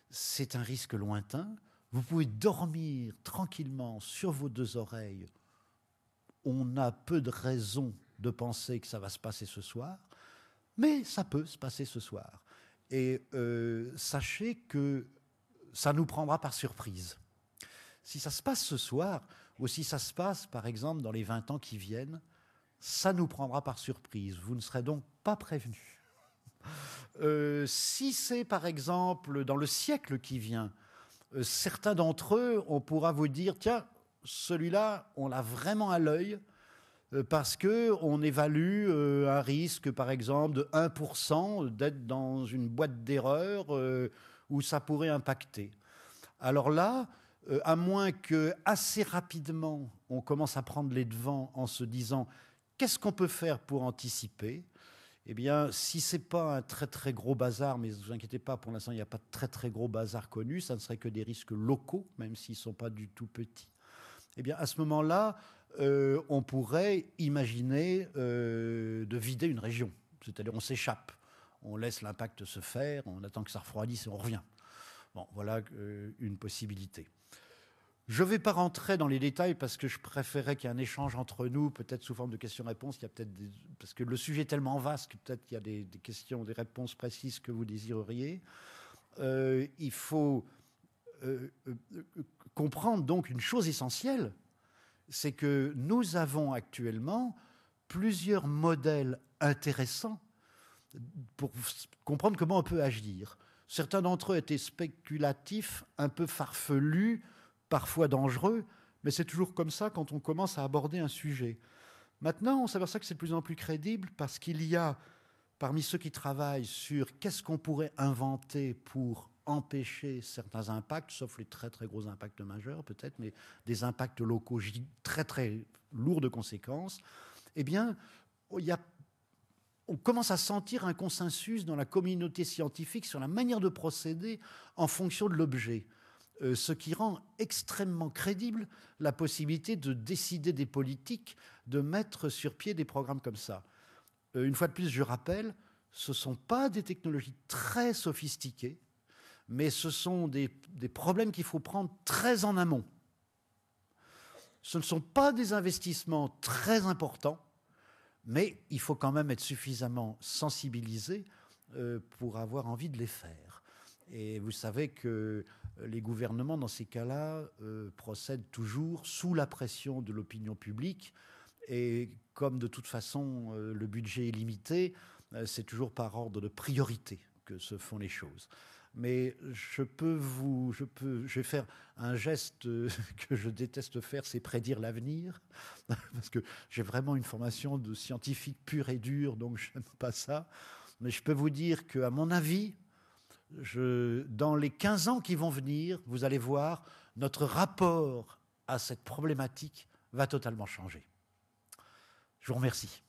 C'est un risque lointain. Vous pouvez dormir tranquillement sur vos 2 oreilles. On a peu de raisons de penser que ça va se passer ce soir, mais ça peut se passer ce soir. Et sachez que ça nous prendra par surprise. Si ça se passe ce soir, ou si ça se passe, par exemple, dans les 20 ans qui viennent, ça nous prendra par surprise. Vous ne serez donc pas prévenus. Si c'est, par exemple, dans le siècle qui vient, certains d'entre eux, on pourra vous dire, tiens, celui-là, on l'a vraiment à l'œil, parce qu'on évalue un risque, par exemple, de 1% d'être dans une boîte d'erreur où ça pourrait impacter. Alors là, à moins que assez rapidement on commence à prendre les devants en se disant qu'est-ce qu'on peut faire pour anticiper, eh bien, si ce n'est pas un très très gros bazar, mais ne vous inquiétez pas, pour l'instant il n'y a pas de très très gros bazar connu, ça ne serait que des risques locaux, même s'ils ne sont pas du tout petits, eh bien à ce moment-là, on pourrait imaginer de vider une région, c'est-à-dire on s'échappe. On laisse l'impact se faire, on attend que ça refroidisse et on revient. Bon, voilà une possibilité. Je ne vais pas rentrer dans les détails parce que je préférais qu'il y ait un échange entre nous, peut-être sous forme de questions-réponses. Parce que le sujet est tellement vaste que peut-être qu'il y a des questions, des réponses précises que vous désireriez. Il faut comprendre donc une chose essentielle, c'est que nous avons actuellement plusieurs modèles intéressants pour comprendre comment on peut agir. Certains d'entre eux étaient spéculatifs, un peu farfelus, parfois dangereux, mais c'est toujours comme ça quand on commence à aborder un sujet. Maintenant, on s'aperçoit que c'est de plus en plus crédible parce qu'il y a, parmi ceux qui travaillent sur qu'est-ce qu'on pourrait inventer pour empêcher certains impacts, sauf les très très gros impacts majeurs peut-être, mais des impacts locaux très très lourds de conséquences, eh bien, on commence à sentir un consensus dans la communauté scientifique sur la manière de procéder en fonction de l'objet. Ce qui rend extrêmement crédible la possibilité de décider des politiques, de mettre sur pied des programmes comme ça. Une fois de plus, je rappelle, ce ne sont pas des technologies très sophistiquées, mais ce sont des problèmes qu'il faut prendre très en amont. Ce ne sont pas des investissements très importants, mais il faut quand même être suffisamment sensibilisé pour avoir envie de les faire. Et vous savez que les gouvernements, dans ces cas-là, procèdent toujours sous la pression de l'opinion publique. Et comme de toute façon, le budget est limité, c'est toujours par ordre de priorité que se font les choses. Mais je vais faire un geste que je déteste faire, c'est prédire l'avenir, parce que j'ai vraiment une formation de scientifique pure et dure, donc je n'aime pas ça. Mais je peux vous dire qu'à mon avis, dans les 15 ans qui vont venir, vous allez voir, notre rapport à cette problématique va totalement changer. Je vous remercie.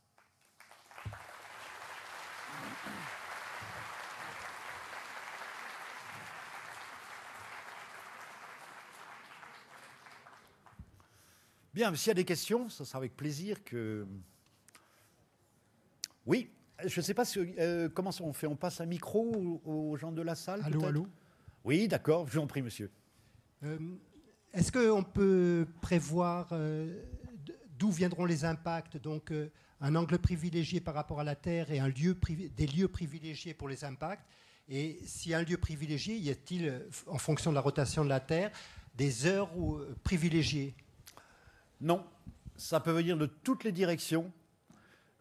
Bien, s'il y a des questions, ça sera avec plaisir que... Oui, je ne sais pas comment on fait. On passe un micro aux gens de la salle? Allô, allô. Oui, d'accord, je vous en prie, monsieur. Est-ce qu'on peut prévoir d'où viendront les impacts, donc un angle privilégié par rapport à la Terre et des lieux privilégiés pour les impacts? Et s'il y a un lieu privilégié, y a-t-il, en fonction de la rotation de la Terre, des heures privilégiées? Non, ça peut venir de toutes les directions,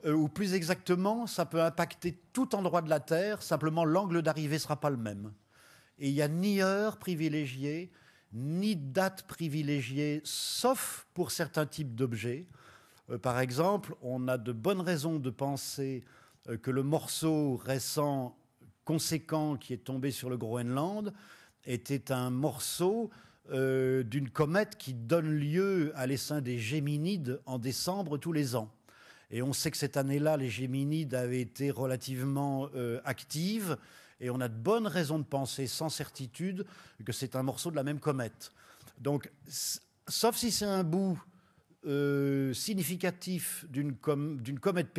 ou plus exactement, ça peut impacter tout endroit de la Terre, simplement l'angle d'arrivée ne sera pas le même. Et il n'y a ni heure privilégiée, ni date privilégiée, sauf pour certains types d'objets. Par exemple, on a de bonnes raisons de penser que le morceau récent conséquent qui est tombé sur le Groenland était un morceau d'une comète qui donne lieu à l'essaim des Géminides en décembre tous les ans. Et on sait que cette année-là, les Géminides avaient été relativement actives, et on a de bonnes raisons de penser, sans certitude, que c'est un morceau de la même comète. Donc, sauf si c'est un bout significatif d'une comète,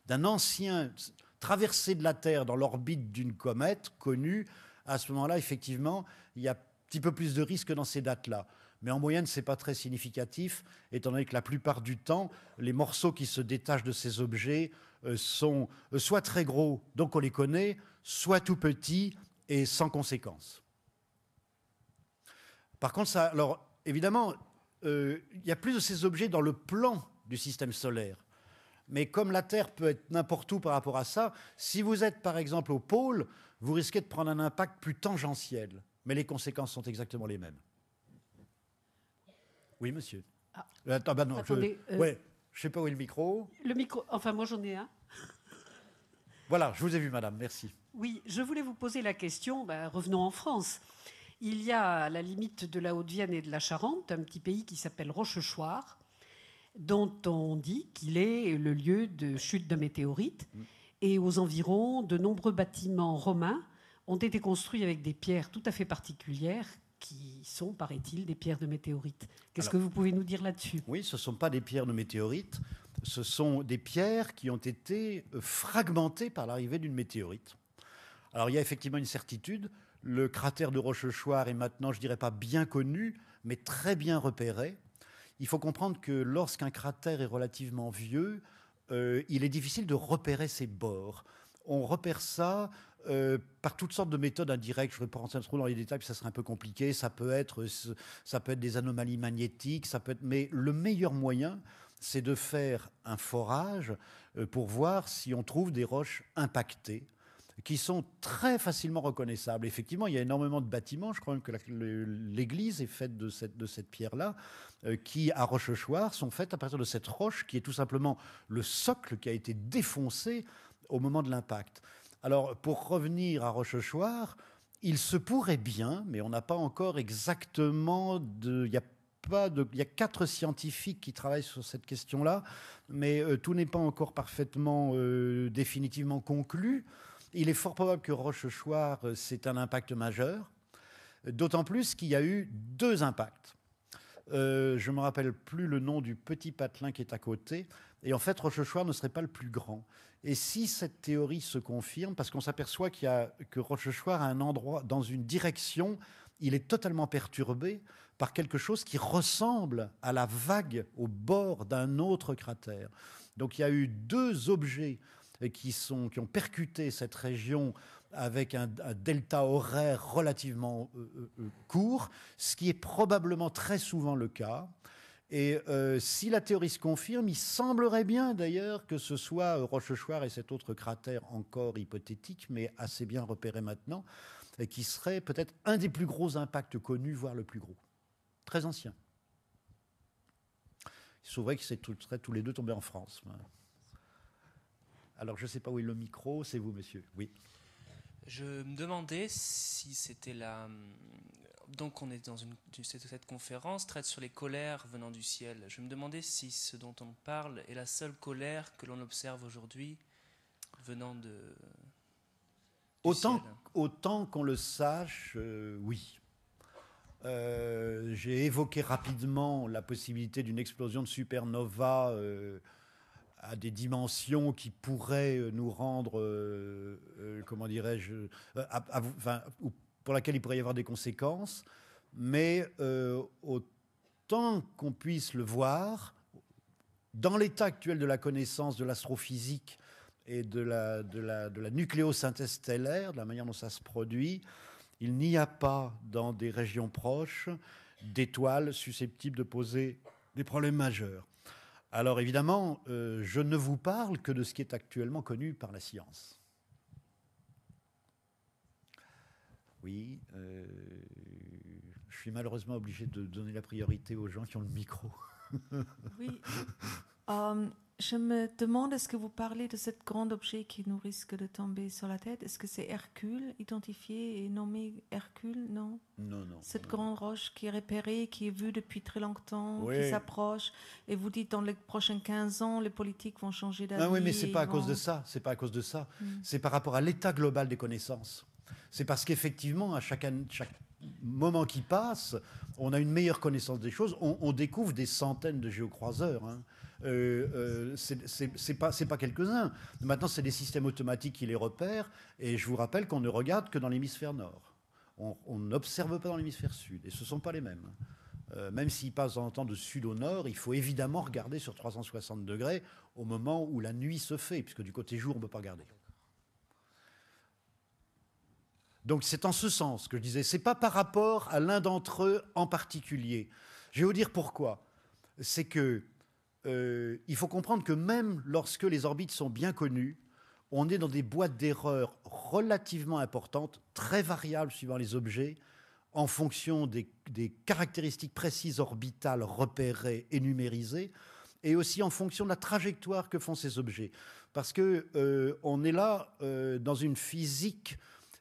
d'un ancien traversée de la Terre dans l'orbite d'une comète connue, à ce moment-là, effectivement, il y a petit peu plus de risques dans ces dates-là. Mais en moyenne, ce n'est pas très significatif, étant donné que la plupart du temps, les morceaux qui se détachent de ces objets sont soit très gros, donc on les connaît, soit tout petits et sans conséquence. Par contre, alors, évidemment, il y a plus de ces objets dans le plan du système solaire. Mais comme la Terre peut être n'importe où par rapport à ça, si vous êtes par exemple au pôle, vous risquez de prendre un impact plus tangentiel. Mais les conséquences sont exactement les mêmes. Oui, monsieur. Ah. Attends, non, attendez, je ne sais pas où est le micro. Le micro, enfin moi j'en ai un. Voilà, je vous ai vu, madame, merci. Oui, je voulais vous poser la question, revenons en France. Il y a à la limite de la Haute-Vienne et de la Charente un petit pays qui s'appelle Rochechouart, dont on dit qu'il est le lieu de chute d'un météorite. Et aux environs, de nombreux bâtiments romains ont été construits avec des pierres tout à fait particulières qui sont, paraît-il, des pierres de météorites. Qu'est-ce que vous pouvez nous dire là-dessus? Oui, ce ne sont pas des pierres de météorites, ce sont des pierres qui ont été fragmentées par l'arrivée d'une météorite. Alors il y a effectivement une certitude, le cratère de Rochechouart est maintenant, je dirais pas bien connu, mais très bien repéré. Il faut comprendre que lorsqu'un cratère est relativement vieux, il est difficile de repérer ses bords. On repère ça par toutes sortes de méthodes indirectes. Je ne vais pas rentrer trop dans les détails, puis ça serait un peu compliqué. Ça peut être des anomalies magnétiques, mais le meilleur moyen, c'est de faire un forage pour voir si on trouve des roches impactées, qui sont très facilement reconnaissables. Effectivement, il y a énormément de bâtiments. Je crois même que l'église est faite de cette pierre-là, qui, à Rochechouart, sont faites à partir de cette roche qui est tout simplement le socle qui a été défoncé au moment de l'impact. Alors, pour revenir à Rochechouart, il se pourrait bien, mais on n'a pas encore exactement de... Il y a 4 scientifiques qui travaillent sur cette question-là, mais tout n'est pas encore parfaitement définitivement conclu. Il est fort probable que Rochechouart, c'est un impact majeur, d'autant plus qu'il y a eu 2 impacts. Je ne me rappelle plus le nom du petit patelin qui est à côté, et en fait, Rochechouart ne serait pas le plus grand. Et si cette théorie se confirme, parce qu'on s'aperçoit que Rochechouart a un endroit, dans une direction, il est totalement perturbé par quelque chose qui ressemble à la vague au bord d'un autre cratère. Donc il y a eu 2 objets qui ont percuté cette région avec un delta horaire relativement court, ce qui est probablement très souvent le cas. Et si la théorie se confirme, il semblerait bien d'ailleurs que ce soit Rochechouart et cet autre cratère encore hypothétique, mais assez bien repéré maintenant, et qui serait peut-être un des plus gros impacts connus, voire le plus gros. Très ancien. Il se trouverait que seraient tous les 2 tombés en France. Alors, je ne sais pas où est le micro. C'est vous, monsieur. Oui. Je me demandais si c'était la... Donc, on est dans cette conférence traite sur les colères venant du ciel. Je me demandais si ce dont on parle est la seule colère que l'on observe aujourd'hui venant du ciel. Autant qu'on le sache, oui. J'ai évoqué rapidement la possibilité d'une explosion de supernova à des dimensions qui pourraient nous rendre, comment dirais-je, pour laquelle il pourrait y avoir des conséquences, mais autant qu'on puisse le voir, dans l'état actuel de la connaissance de l'astrophysique et de la nucléosynthèse stellaire, de la manière dont ça se produit, il n'y a pas dans des régions proches d'étoiles susceptibles de poser des problèmes majeurs. Alors évidemment, je ne vous parle que de ce qui est actuellement connu par la science. Oui, je suis malheureusement obligé de donner la priorité aux gens qui ont le micro. Oui, je me demande, est-ce que vous parlez de ce grand objet qui nous risque de tomber sur la tête? Est-ce que c'est Hercule, identifié et nommé Hercule? Non. Non. Cette grande roche qui est repérée, qui est vue depuis très longtemps, oui. Qui s'approche, et vous dites dans les prochains 15 ans, les politiques vont changer d'avis. Ah oui, mais c'est pas à cause de ça. C'est pas à cause de ça. C'est par rapport à l'état global des connaissances. C'est parce qu'effectivement, à chaque moment qui passe, on a une meilleure connaissance des choses. On découvre des centaines de géocroiseurs. Hein. C'est pas quelques-uns. Maintenant, c'est des systèmes automatiques qui les repèrent. Et je vous rappelle qu'on ne regarde que dans l'hémisphère nord. On n'observe pas dans l'hémisphère sud. Et ce ne sont pas les mêmes. Même s'ils passent en temps de sud au nord, il faut évidemment regarder sur 360 degrés au moment où la nuit se fait, puisque du côté jour, on ne peut pas regarder. Donc c'est en ce sens que je disais, c'est pas par rapport à l'un d'entre eux en particulier. Je vais vous dire pourquoi. C'est que il faut comprendre que même lorsque les orbites sont bien connues, on est dans des boîtes d'erreurs relativement importantes, très variables suivant les objets, en fonction des caractéristiques précises orbitales repérées et numérisées, et aussi en fonction de la trajectoire que font ces objets. Parce que on est là dans une physique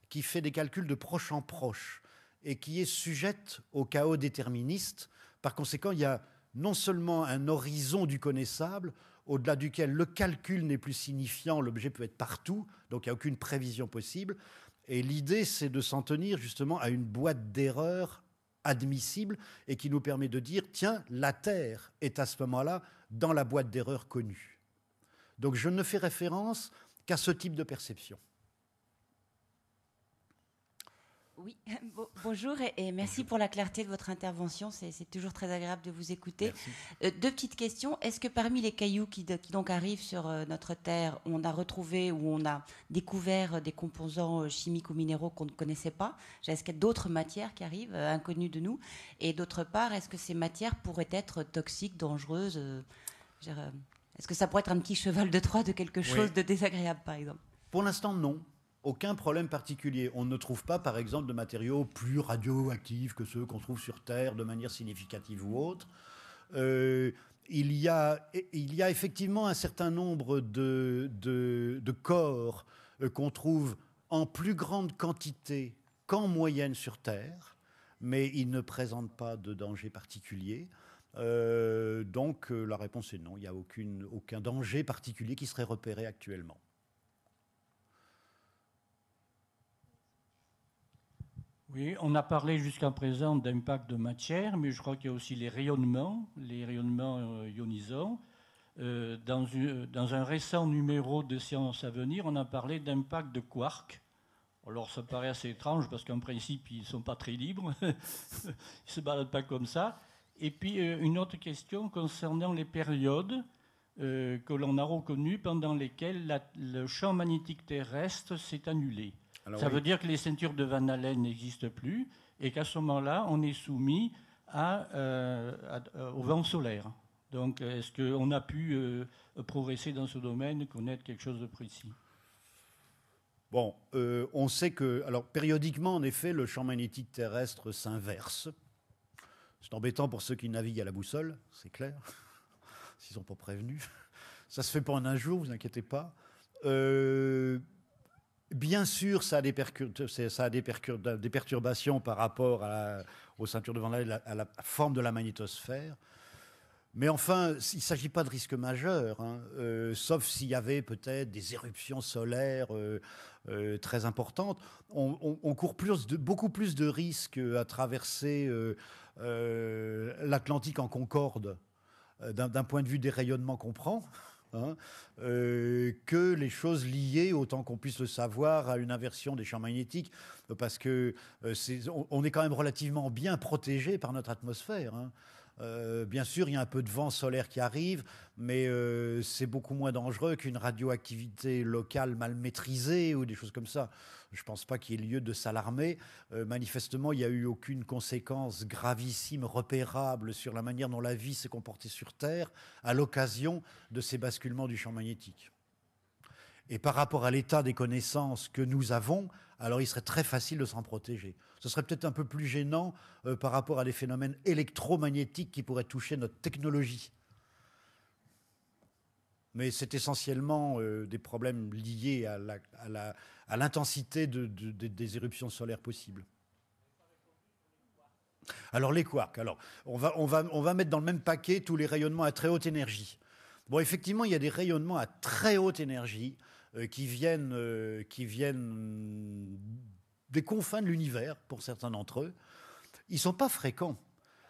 qui fait des calculs de proche en proche et qui est sujette au chaos déterministe. Par conséquent, il y a non seulement un horizon du connaissable, au-delà duquel le calcul n'est plus signifiant, l'objet peut être partout, donc il n'y a aucune prévision possible. Et l'idée, c'est de s'en tenir justement à une boîte d'erreurs admissible et qui nous permet de dire, tiens, la Terre est à ce moment-là dans la boîte d'erreurs connue. Donc je ne fais référence qu'à ce type de perception. Oui, bonjour et merci pour la clarté de votre intervention. C'est toujours très agréable de vous écouter. Deux petites questions. Est-ce que parmi les cailloux qui donc arrivent sur notre Terre, on a retrouvé ou on a découvert des composants chimiques ou minéraux qu'on ne connaissait pas? Est-ce qu'il y a d'autres matières qui arrivent, inconnues de nous? Et d'autre part, est-ce que ces matières pourraient être toxiques, dangereuses? Est-ce que ça pourrait être un petit cheval de Troie de quelque chose de désagréable, par exemple? Pour l'instant, non. Aucun problème particulier. On ne trouve pas, par exemple, de matériaux plus radioactifs que ceux qu'on trouve sur Terre de manière significative ou autre. Il y a effectivement un certain nombre de corps qu'on trouve en plus grande quantité qu'en moyenne sur Terre, mais ils ne présentent pas de danger particulier. Donc la réponse est non, il n'y a aucun danger particulier qui serait repéré actuellement. Oui, on a parlé jusqu'à présent d'impact de matière, mais je crois qu'il y a aussi les rayonnements ionisants. Dans un récent numéro de Science à venir, on a parlé d'impact de quarks. Alors ça paraît assez étrange parce qu'en principe, ils ne sont pas très libres, ils ne se baladent pas comme ça. Et puis une autre question concernant les périodes que l'on a reconnues pendant lesquelles le champ magnétique terrestre s'est annulé. Alors, ça veut dire que les ceintures de Van Allen n'existent plus et qu'à ce moment-là, on est soumis au vent solaire. Donc, est-ce qu'on a pu progresser dans ce domaine, connaître quelque chose de précis? Bon, on sait que, alors périodiquement, en effet, le champ magnétique terrestre s'inverse. C'est embêtant pour ceux qui naviguent à la boussole, c'est clair, s'ils ne sont pas prévenus. Ça se fait pas en un jour, vous inquiétez pas. Bien sûr, ça a des perturbations par rapport aux ceintures de Van Allen, à la forme de la magnétosphère. Mais enfin, il ne s'agit pas de risque majeur, hein, sauf s'il y avait peut-être des éruptions solaires très importantes. On court beaucoup plus de risques à traverser l'Atlantique en Concorde d'un point de vue des rayonnements qu'on prend. Que les choses liées, autant qu'on puisse le savoir, à une inversion des champs magnétiques, parce que on est quand même relativement bien protégé par notre atmosphère. Bien sûr, il y a un peu de vent solaire qui arrive, mais c'est beaucoup moins dangereux qu'une radioactivité locale mal maîtrisée ou des choses comme ça. Je ne pense pas qu'il y ait lieu de s'alarmer. Manifestement, il n'y a eu aucune conséquence gravissime, repérable sur la manière dont la vie s'est comportée sur Terre à l'occasion de ces basculements du champ magnétique. Et par rapport à l'état des connaissances que nous avons, alors il serait très facile de s'en protéger. Ce serait peut-être un peu plus gênant par rapport à des phénomènes électromagnétiques qui pourraient toucher notre technologie. Mais c'est essentiellement des problèmes liés à l'intensité des éruptions solaires possibles. Alors les quarks, on va mettre dans le même paquet tous les rayonnements à très haute énergie. Bon, effectivement, il y a des rayonnements à très haute énergie qui viennent des confins de l'univers, pour certains d'entre eux. Ils ne sont pas fréquents.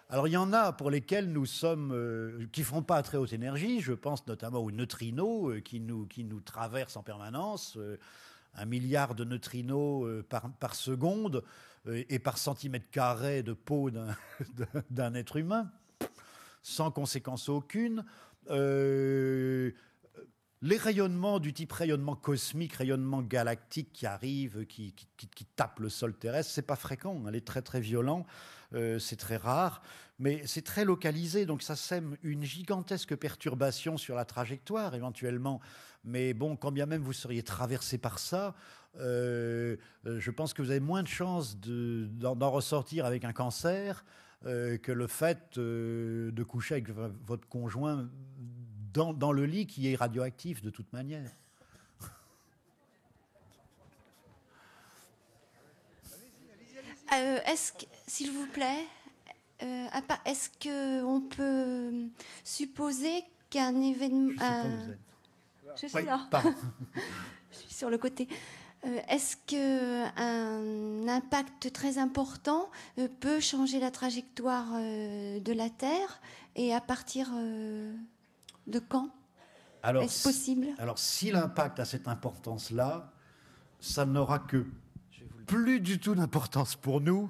Alors, il y en a pour lesquels nous sommes, qui ne font pas à très haute énergie. Je pense notamment aux neutrinos qui nous traversent en permanence. 1 milliard de neutrinos par seconde et par centimètre carré de peau d'un être humain, sans conséquence aucune. Les rayonnements du type rayonnement cosmique, rayonnement galactique qui arrivent, qui tapent le sol terrestre, c'est pas fréquent, elle est très très violent, c'est très rare, mais c'est très localisé, donc ça sème une gigantesque perturbation sur la trajectoire éventuellement. Mais bon, quand bien même vous seriez traversé par ça, je pense que vous avez moins de chances d'en ressortir avec un cancer que le fait de coucher avec votre conjoint dans le lit qui est radioactif de toute manière. S'il vous plaît, est-ce qu'on peut supposer qu'un événement... Je suis là. Je suis sur le côté. Est-ce qu'un impact très important peut changer la trajectoire de la Terre, et à partir de quand est-ce possible? Alors, si l'impact a cette importance-là, ça n'aura que plus du tout d'importance pour nous,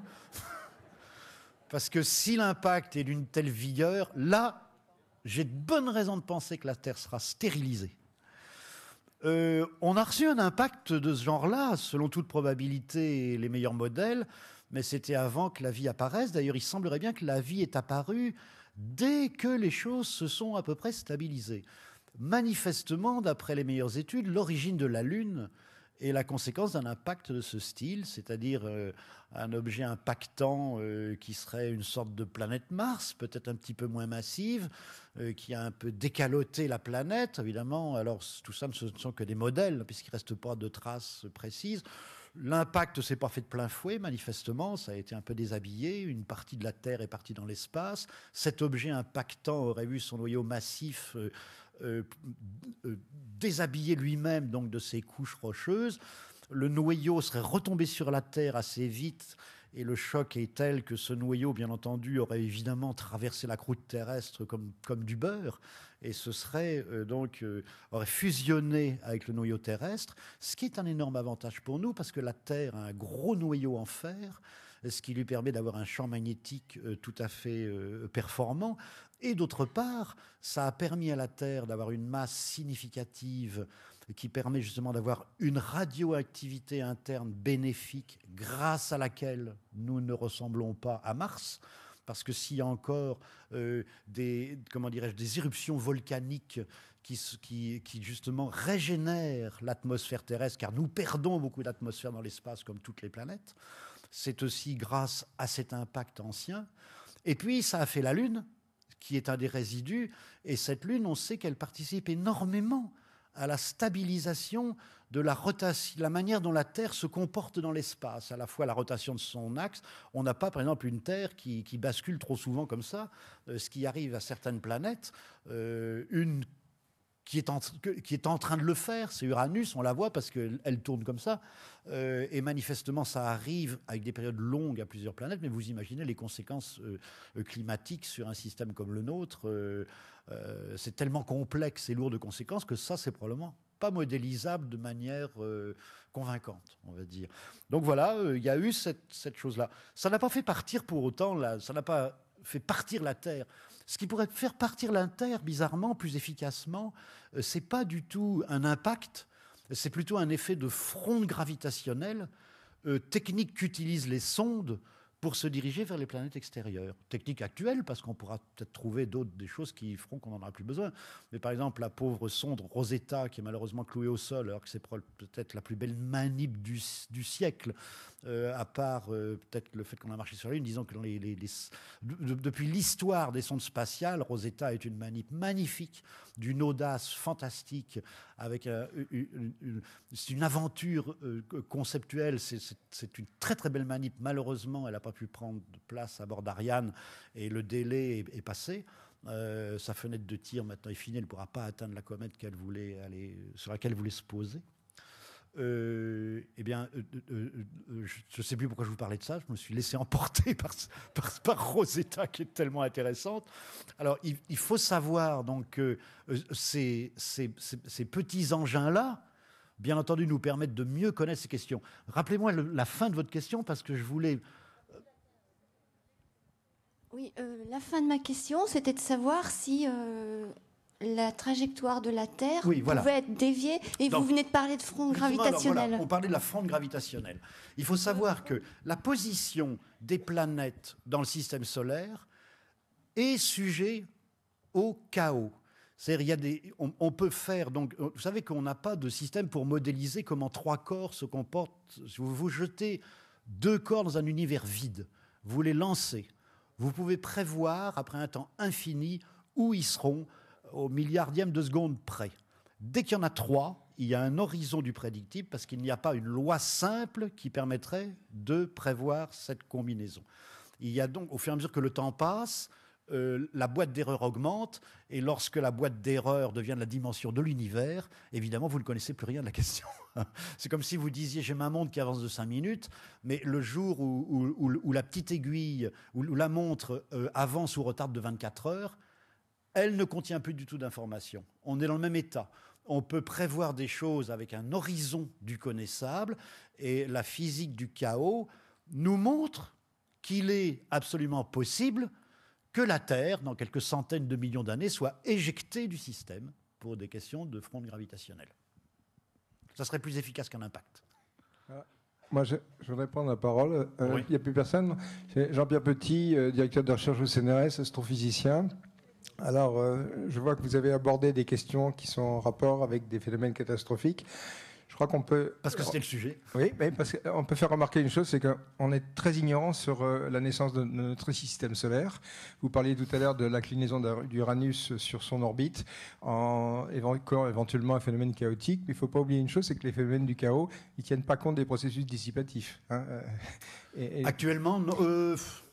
parce que si l'impact est d'une telle vigueur, là, j'ai de bonnes raisons de penser que la Terre sera stérilisée. On a reçu un impact de ce genre-là, selon toute probabilité et les meilleurs modèles, mais c'était avant que la vie apparaisse. D'ailleurs, il semblerait bien que la vie est apparue dès que les choses se sont à peu près stabilisées. Manifestement, d'après les meilleures études, l'origine de la Lune est la conséquence d'un impact de ce style, c'est-à-dire un objet impactant qui serait une sorte de planète Mars, peut-être un petit peu moins massive, qui a un peu décaloté la planète, évidemment. Alors tout ça, ce ne sont que des modèles, puisqu'il ne reste pas de traces précises. L'impact ne s'est pas fait de plein fouet, manifestement, ça a été un peu déshabillé, une partie de la Terre est partie dans l'espace. Cet objet impactant aurait vu son noyau massif déshabillé lui-même donc de ses couches rocheuses. Le noyau serait retombé sur la Terre assez vite et le choc est tel que ce noyau, bien entendu, aurait évidemment traversé la croûte terrestre comme du beurre et ce serait aurait fusionné avec le noyau terrestre, ce qui est un énorme avantage pour nous parce que la Terre a un gros noyau en fer, ce qui lui permet d'avoir un champ magnétique tout à fait performant. Et d'autre part, ça a permis à la Terre d'avoir une masse significative qui permet justement d'avoir une radioactivité interne bénéfique grâce à laquelle nous ne ressemblons pas à Mars. Parce que s'il y a encore des éruptions volcaniques qui justement régénèrent l'atmosphère terrestre, car nous perdons beaucoup d'atmosphère dans l'espace comme toutes les planètes, c'est aussi grâce à cet impact ancien. Et puis ça a fait la Lune, qui est un des résidus, et cette Lune, on sait qu'elle participe énormément à la stabilisation de la rotation, la manière dont la Terre se comporte dans l'espace, à la fois la rotation de son axe. On n'a pas, par exemple, une Terre qui bascule trop souvent comme ça, ce qui arrive à certaines planètes. Une qui est en train de le faire, c'est Uranus, on la voit parce qu'elle tourne comme ça, et manifestement ça arrive avec des périodes longues à plusieurs planètes, mais vous imaginez les conséquences climatiques sur un système comme le nôtre, c'est tellement complexe et lourd de conséquences que ça c'est probablement pas modélisable de manière convaincante, on va dire. Donc voilà, il y a eu cette chose-là. Ça n'a pas fait partir pour autant, ça n'a pas fait partir la Terre. Ce qui pourrait faire partir la Terre, bizarrement, plus efficacement, c'est pas du tout un impact, c'est plutôt un effet de fronde gravitationnelle, technique qu'utilisent les sondes pour se diriger vers les planètes extérieures. Technique actuelle, parce qu'on pourra peut-être trouver des choses qui feront qu'on n'en aura plus besoin. Mais par exemple, la pauvre sonde Rosetta, qui est malheureusement clouée au sol, alors que c'est peut-être la plus belle manip du siècle, à part peut-être le fait qu'on a marché sur la Lune. Disons que depuis l'histoire des sondes spatiales, Rosetta est une manip magnifique, d'une audace fantastique, avec c'est une aventure conceptuelle, c'est une très très belle manip. Malheureusement, elle n'a pas pu prendre de place à bord d'Ariane et le délai est passé. Sa fenêtre de tir maintenant est finie, elle ne pourra pas atteindre la comète sur laquelle elle voulait se poser. Je ne sais plus pourquoi je vous parlais de ça, je me suis laissé emporter par Rosetta qui est tellement intéressante. Alors il faut savoir donc que ces petits engins-là, bien entendu, nous permettent de mieux connaître ces questions. Rappelez-moi la fin de votre question parce que je voulais... Oui, la fin de ma question, c'était de savoir si... la trajectoire de la Terre pouvait être déviée. Et donc, vous venez de parler de fronde gravitationnelle. Voilà, on parlait de la fronde gravitationnelle. Il faut savoir que la position des planètes dans le système solaire est sujet au chaos. C'est-à-dire, on peut faire... Donc, vous savez qu'on n'a pas de système pour modéliser comment 3 corps se comportent. Si vous jetez 2 corps dans un univers vide, vous les lancez. Vous pouvez prévoir, après un temps infini, où ils seront au milliardième de seconde près. Dès qu'il y en a 3, il y a un horizon du prédictible parce qu'il n'y a pas une loi simple qui permettrait de prévoir cette combinaison. Il y a donc, au fur et à mesure que le temps passe, la boîte d'erreur augmente et lorsque la boîte d'erreur devient de la dimension de l'univers, évidemment, vous ne connaissez plus rien de la question. C'est comme si vous disiez « j'ai ma montre qui avance de 5 minutes », mais le jour où la petite aiguille, où la montre avance ou retarde de 24 heures, elle ne contient plus du tout d'informations. On est dans le même état. on peut prévoir des choses avec un horizon du connaissable, et la physique du chaos nous montre qu'il est absolument possible que la Terre, dans quelques centaines de millions d'années, soit éjectée du système pour des questions de fronde gravitationnelle. Ça serait plus efficace qu'un impact. Moi, je voudrais prendre la parole. Oui. Il n'y a plus personne. C'est Jean-Pierre Petit, directeur de recherche au CNRS, astrophysicien. Alors, je vois que vous avez abordé des questions qui sont en rapport avec des phénomènes catastrophiques. Je crois qu'on peut... Parce que c'était le sujet. Oui, mais parce qu'on peut faire remarquer une chose, c'est qu'on est très ignorant sur la naissance de notre système solaire. Vous parliez tout à l'heure de l'inclinaison d'Uranus sur son orbite, en éventuellement un phénomène chaotique. Mais il ne faut pas oublier une chose, c'est que les phénomènes du chaos, ils ne tiennent pas compte des processus dissipatifs. Hein. Actuellement, non,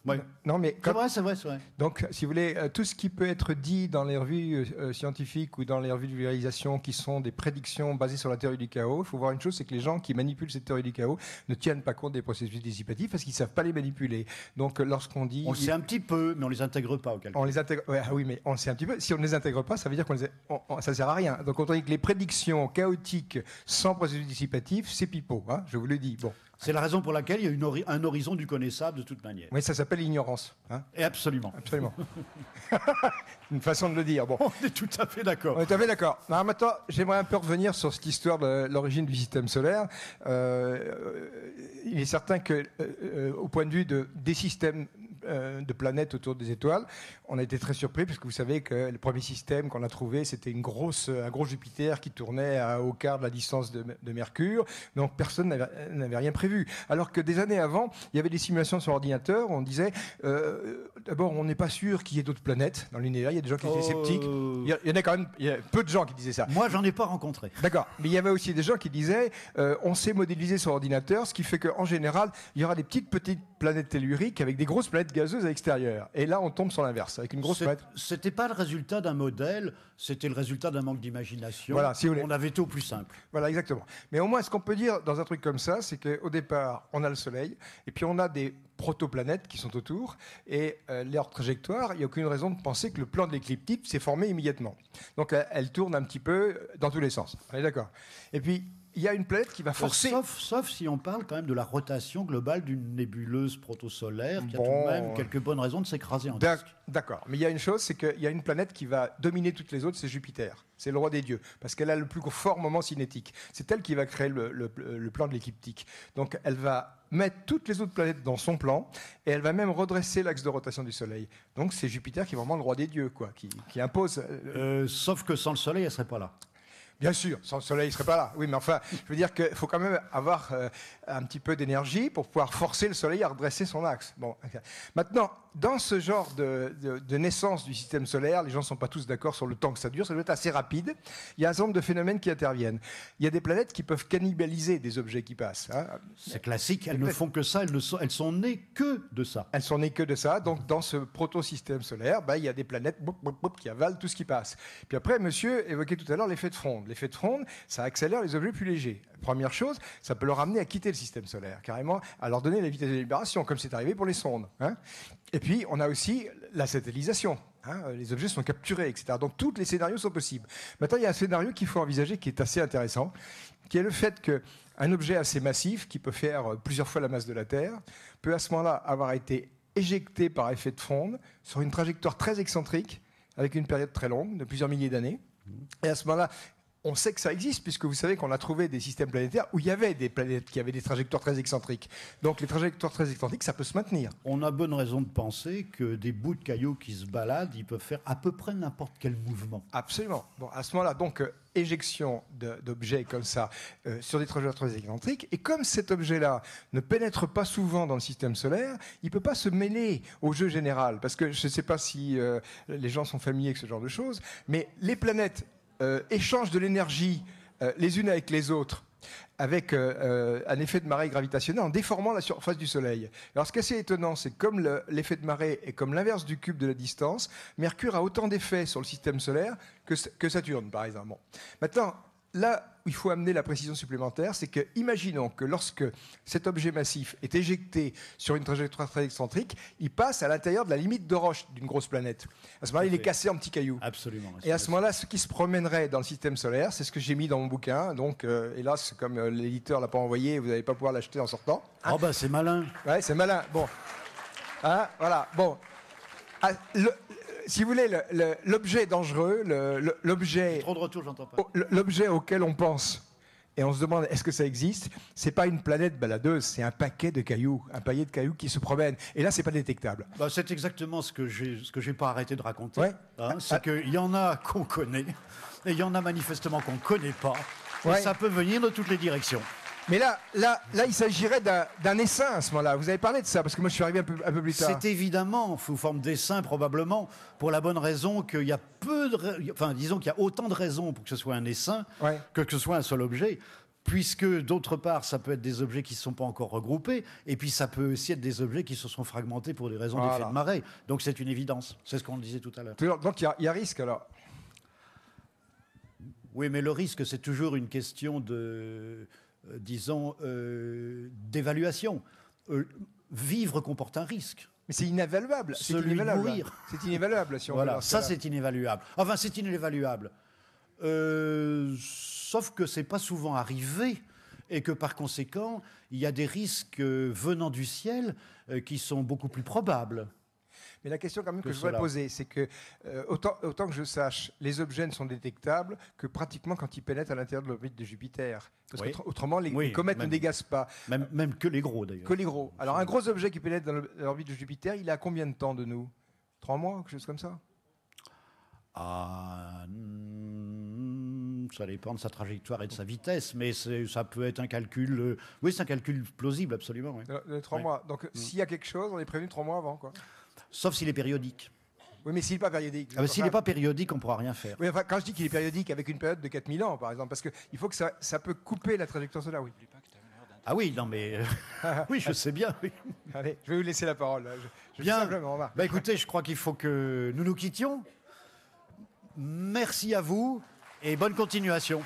ouais. Non, mais c'est vrai. Donc, si vous voulez, tout ce qui peut être dit dans les revues scientifiques ou dans les revues de vulgarisation qui sont des prédictions basées sur la théorie du chaos, il faut voir une chose, c'est que les gens qui manipulent cette théorie du chaos ne tiennent pas compte des processus dissipatifs parce qu'ils ne savent pas les manipuler. Donc, lorsqu'on dit... On le sait un petit peu, mais on ne les intègre pas au calcul. On les intègre... Ouais, oui, mais on le sait un petit peu. Si on ne les intègre pas, ça veut dire que ça ne sert à rien. Donc, on dit que les prédictions chaotiques sans processus dissipatif, c'est pipeau. Hein, je vous le dis. Bon. C'est la raison pour laquelle il y a un horizon du connaissable de toute manière. Oui, ça s'appelle l'ignorance. Hein. Et absolument. Absolument. Une façon de le dire. Bon. On est tout à fait d'accord. On est tout à fait d'accord. Alors maintenant, j'aimerais un peu revenir sur cette histoire de l'origine du système solaire. Il est certain que, au point de vue des systèmes de planètes autour des étoiles, on a été très surpris parce que vous savez que le premier système qu'on a trouvé, c'était un gros Jupiter qui tournait au quart de la distance de Mercure. Donc personne n'avait rien prévu. Alors que des années avant, il y avait des simulations sur ordinateur où on disait d'abord, on n'est pas sûr qu'il y ait d'autres planètes dans l'univers. Il y a des gens qui étaient sceptiques. Il y en a quand même peu de gens qui disaient ça. Moi, j'en ai pas rencontré. D'accord. Mais il y avait aussi des gens qui disaient on sait modéliser sur ordinateur, ce qui fait qu'en général, il y aura des petites planètes telluriques avec des grosses planètes gazeuses à l'extérieur. Et là, on tombe sur l'inverse, avec une grosse planète. C'était pas le résultat d'un modèle, c'était le résultat d'un manque d'imagination. Voilà, si vous voulez. On avait été au plus simple. Voilà, exactement. Mais au moins, ce qu'on peut dire dans un truc comme ça, c'est qu'au départ, on a le Soleil, et puis on a des protoplanètes qui sont autour, et leur trajectoire, il n'y a aucune raison de penser que le plan de l'écliptique s'est formé immédiatement. Donc, elle tourne un petit peu dans tous les sens. On est d'accord. Et puis, il y a une planète qui va forcer... Sauf si on parle quand même de la rotation globale d'une nébuleuse protosolaire qui a tout de même quelques bonnes raisons de s'écraser en disque. D'accord. Mais il y a une chose, c'est qu'il y a une planète qui va dominer toutes les autres, c'est Jupiter. C'est le roi des dieux, parce qu'elle a le plus fort moment cinétique. C'est elle qui va créer le plan de l'écliptique. Donc elle va mettre toutes les autres planètes dans son plan, et elle va même redresser l'axe de rotation du Soleil. Donc c'est Jupiter qui est vraiment le roi des dieux, quoi, qui impose... Sauf que sans le Soleil, elle ne serait pas là. Bien sûr, sans le Soleil, il ne serait pas là. Oui, mais enfin, je veux dire qu'il faut quand même avoir un petit peu d'énergie pour pouvoir forcer le Soleil à redresser son axe. Bon. Maintenant, dans ce genre de naissance du système solaire, les gens ne sont pas tous d'accord sur le temps que ça dure, ça doit être assez rapide. Il y a un certain nombre de phénomènes qui interviennent. Il y a des planètes qui peuvent cannibaliser des objets qui passent. Hein. C'est classique, elles ne font que ça, elles sont nées que de ça. Elles sont nées que de ça. Donc, dans ce proto-système solaire, il y a des planètes qui avalent tout ce qui passe. Puis après, monsieur évoquait tout à l'heure l'effet de fronde. L'effet de fronde, ça accélère les objets plus légers. Première chose, ça peut leur amener à quitter le système solaire, carrément à leur donner la vitesse de libération, comme c'est arrivé pour les sondes. Hein. Et puis, on a aussi la satellisation. Hein, les objets sont capturés, etc. Donc, tous les scénarios sont possibles. Maintenant, il y a un scénario qu'il faut envisager qui est assez intéressant, qui est le fait qu'un objet assez massif, qui peut faire plusieurs fois la masse de la Terre, peut à ce moment-là avoir été éjecté par effet de fronde sur une trajectoire très excentrique, avec une période très longue, de plusieurs milliers d'années. Et à ce moment-là, on sait que ça existe, puisque vous savez qu'on a trouvé des systèmes planétaires où il y avait des planètes qui avaient des trajectoires très excentriques. Donc les trajectoires très excentriques, ça peut se maintenir. On a bonne raison de penser que des bouts de cailloux qui se baladent, ils peuvent faire à peu près n'importe quel mouvement. Absolument. Bon, à ce moment-là, donc, éjection d'objets comme ça sur des trajectoires très excentriques. Et comme cet objet-là ne pénètre pas souvent dans le système solaire, il ne peut pas se mêler au jeu général. Parce que je ne sais pas si les gens sont familiers avec ce genre de choses, mais les planètes échangent de l'énergie les unes avec les autres avec un effet de marée gravitationnelle en déformant la surface du Soleil. Alors ce qui est assez étonnant, c'est que comme l'effet de marée est comme l'inverse du cube de la distance, Mercure a autant d'effets sur le système solaire que Saturne, par exemple. Bon. Maintenant, là où il faut amener la précision supplémentaire, c'est que, imaginons que lorsque cet objet massif est éjecté sur une trajectoire très excentrique, il passe à l'intérieur de la limite de roche d'une grosse planète. À ce moment-là, il est cassé en petits cailloux. Absolument. Et à ce moment-là, ce qui se promènerait dans le système solaire, c'est ce que j'ai mis dans mon bouquin. Donc, hélas, comme l'éditeur ne l'a pas envoyé, vous n'allez pas pouvoir l'acheter en sortant. Ah bah c'est malin. Ouais, c'est malin. Bon. Hein, voilà. Bon. Ah, si vous voulez, l'objet dangereux, l'objet... Trop de retour, j'entends pas. L'objet auquel on pense et on se demande est-ce que ça existe, c'est pas une planète baladeuse, c'est un paquet de cailloux qui se promènent. Et là, c'est pas détectable. Bah, c'est exactement ce que j'ai pas arrêté de raconter. Ouais. Hein, c'est qu'il y en a qu'on connaît et il y en a manifestement qu'on connaît pas. Et Ouais. ça peut venir de toutes les directions. Mais là, il s'agirait d'un essaim à ce moment-là. Vous avez parlé de ça, parce que moi, je suis arrivé un peu plus tard. C'est évidemment sous forme d'essaim, probablement, pour la bonne raison qu'il y a disons qu'il y a autant de raisons pour que ce soit un essaim que ce soit un seul objet. Puisque, d'autre part, ça peut être des objets qui ne sont pas encore regroupés, et puis ça peut aussi être des objets qui se sont fragmentés pour des raisons d'effet de marée. Donc c'est une évidence. C'est ce qu'on disait tout à l'heure. Donc il y a risque, alors. Oui, mais le risque, c'est toujours une question d'évaluation. Vivre comporte un risque. Mais c'est inévaluable. Celui de mourir. C'est inévaluable, si on voilà, veut. Ça, c'est inévaluable. Enfin, c'est inévaluable. Sauf que c'est pas souvent arrivé et que par conséquent, il y a des risques venant du ciel qui sont beaucoup plus probables. Mais la question quand même que je voudrais poser, c'est que autant que je sache, les objets ne sont détectables que pratiquement quand ils pénètrent à l'intérieur de l'orbite de Jupiter. Parce qu'autrement, les comètes ne dégazent pas. Même que les gros, d'ailleurs. Que les gros. Alors, un gros objet qui pénètre dans l'orbite de Jupiter, il a combien de temps de nous 3 mois, quelque chose comme ça? Ça dépend de sa trajectoire et de sa vitesse, mais ça peut être un calcul... oui, c'est un calcul plausible, absolument. Oui. 3 mois. Donc, s'il y a quelque chose, on est prévenu 3 mois avant, quoi. Sauf s'il est périodique. Oui, mais s'il n'est pas périodique. S'il n'est pas périodique, on ne pourra rien faire. Oui, enfin, quand je dis qu'il est périodique avec une période de 4000 ans, par exemple, parce qu'il faut que ça peut couper la trajectoire solaire, oui. Ah oui, non mais... oui, je sais bien. Oui. Allez, je vais vous laisser la parole. Bien. Bah, écoutez, je crois qu'il faut que nous nous quittions. Merci à vous et bonne continuation.